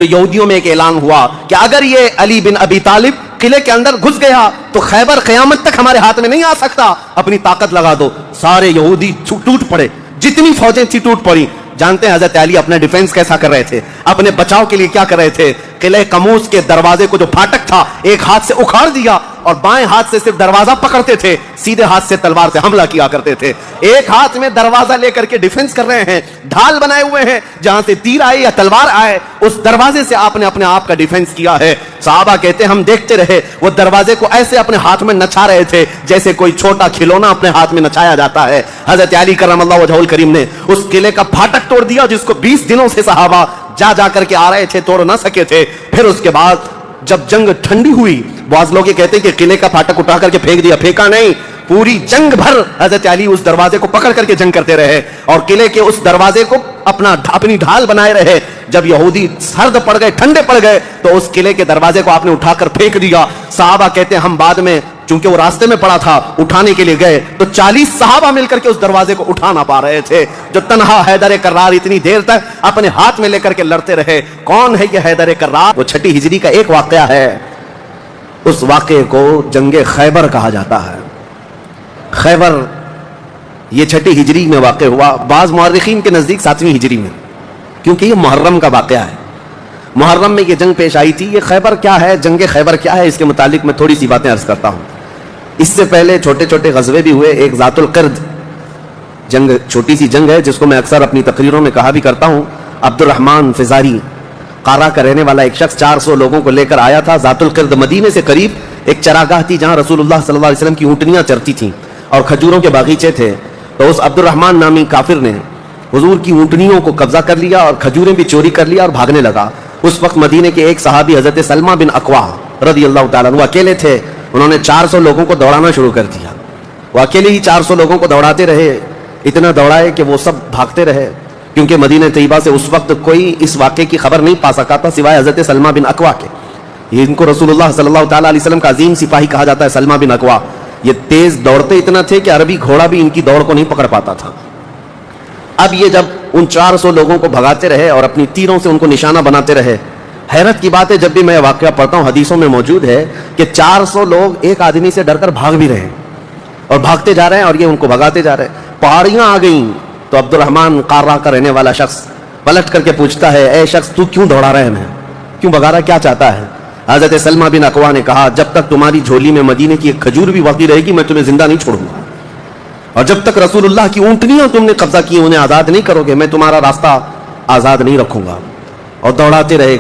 यहूदियों में एक ऐलान हुआ कि अगर ये अली बिन अबी तालिब किले के अंदर घुस गया तो खैबर क़यामत तक हमारे हाथ में नहीं आ सकता, अपनी ताकत लगा दो। सारे यहूदी टूट पड़े, जितनी फौजें थी टूट पड़ी। जानते हैं हजरत अली अपने डिफेंस कैसा कर रहे थे, अपने बचाव के लिए क्या कर रहे थे? किले कमूस के दरवाजे को जो फाटक था एक हाथ से उखाड़ दिया और बाएं हाथ से सिर्फ दरवाजा पकड़ते थे, सीधे हाथ से तलवार से हमला किया करते थे। एक हाथ में दरवाजा लेकर के डिफेंस कर रहे हैं, ढाल बनाए हुए हैं, जहां से तीर आए या तलवार आए उस दरवाजे से आपने अपने आप का डिफेंस किया है। सहाबा कहते हैं हम देखते रहे, वो दरवाजे को ऐसे अपने हाथ में नचा रहे थे जैसे कोई छोटा खिलौना अपने हाथ में नचाया जाता है। हजरत अली करमल्लाहु वजहुल करीम ने उस किले का फाटक तोड़ दिया जिसको 20 दिनों से सहाबा जा करके आ रहे थे, तोड़ ना सके थे। फिर उसके बाद जब जंग ठंडी हुई, बाज़ लोग ये कहते हैं कि किले का फाटक उठा करके फेंक दिया, फेंका नहीं, पूरी जंग भर हजरत अली उस दरवाजे को पकड़ करके जंग करते रहे और किले के उस दरवाजे को अपनी ढाल बनाए रहे। जब यहूदी सर्द पड़ गए, ठंडे पड़ गए, तो उस किले के दरवाजे को आपने उठाकर फेंक दिया। सहाबा कहते हैं हम बाद में, चूंकि वो रास्ते में पड़ा था, उठाने के लिए गए तो 40 सहाबा मिलकर के उस दरवाजे को उठा ना पा रहे थे। जो तन्हा हैदर कर्रार इतनी देर तक अपने हाथ में लेकर के लड़ते रहे। कौन है ये हैदर कर्रार? वो 6 हिजरी का एक वाकया है, उस वाकये को जंगे खैबर कहा जाता है। खैबर ये 6 हिजरी में वाक़या हुआ, बाज़ मुअर्रिखीन के नज़दीक 7वीं हिजरी में, क्योंकि ये मुहर्रम का वाक़या है। मुहर्रम में ये जंग पेश आई थी। ये खैबर क्या है, जंगे खैबर क्या है, इसके मुतालिक मैं थोड़ी सी बातें अर्ज करता हूँ। इससे पहले छोटे छोटे गज़वे भी हुए। एक ज़ातुल क़िर्द جنگ چھوٹی سی جنگ ہے جس کو میں اکثر اپنی تقریروں میں کہا بھی کرتا ہوں. عبد الرحمن فزاری قارا کا رہنے والا ایک شخص 400 لوگوں کو لے کر آیا تھا ذات القرد مدینے سے قریب ایک چراگاہ تھی جہاں رسول اللہ صلی اللہ علیہ وسلم کی اونٹنیاں چرتی تھیں اور کھجوروں کے باغیچے تھے. تو اس عبد الرحمن نامی کافر نے حضور کی اونٹنیوں کو قبضہ کر لیا اور کھجوریں بھی چوری کر لیا اور بھاگنے لگا. اس وقت مدینے کے ایک صحابی حضرت سلمہ بن اکوا رضی اللہ تعالیٰ عنہ اکیلے تھے. انہوں نے 400 لوگوں کو دوڑانا شروع کر دیا. وہ اکیلے ہی 400 لوگوں کو دوڑاتے رہے, اتنا دوڑائے کہ وہ سب بھاگتے رہے, کیونکہ مدینہ طیبہ سے اس وقت کوئی اس واقعے کی خبر نہیں پا سکا تھا سوائے حضرت سلمہ بن اکوا کے. ان کو رسول اللہ صلی اللہ تعالیٰ علیہ وسلم کا عظیم سپاہی کہا جاتا ہے سلمہ بن اکوا. یہ تیز دوڑتے اتنا تھے کہ عربی گھوڑا بھی ان کی دوڑ کو نہیں پکڑ پاتا تھا. اب یہ جب ان 400 لوگوں کو بھگاتے رہے اور اپنی تیروں سے ان کو نشانہ بناتے رہے, حیرت کی بات ہے جب بھی میں واقعہ پڑھتا ہوں حدیثوں میں موجود ہے کہ 400 لوگ ایک آدمی سے ڈر کر بھاگ بھی رہے ہیں اور بھاگتے جا رہے ہیں اور یہ ان کو بھگاتے جا رہے ہیں. پہاڑیاں آ گئیں تو عبد الرحمن قارہ کا رہنے والا شخص پلٹ کر کے پوچھتا ہے, اے شخص تو کیوں دوڑا رہا ہے, میں کیوں بھگا رہا ہے, کیا چاہتا ہے؟ حضرت سلمہ بن اکوا نے کہا, جب تک تمہاری جھولی میں مدینے کی ایک کھجور بھی باقی رہے گی میں تمہیں زندہ نہیں چھوڑوں گا, اور جب تک رسول اللہ کی اونٹنیاں تم نے قبضہ کی انہیں آزاد نہیں کرو گے میں تمہارا راستہ آزاد نہیں رکھوں گا. اور دوڑاتے رہے.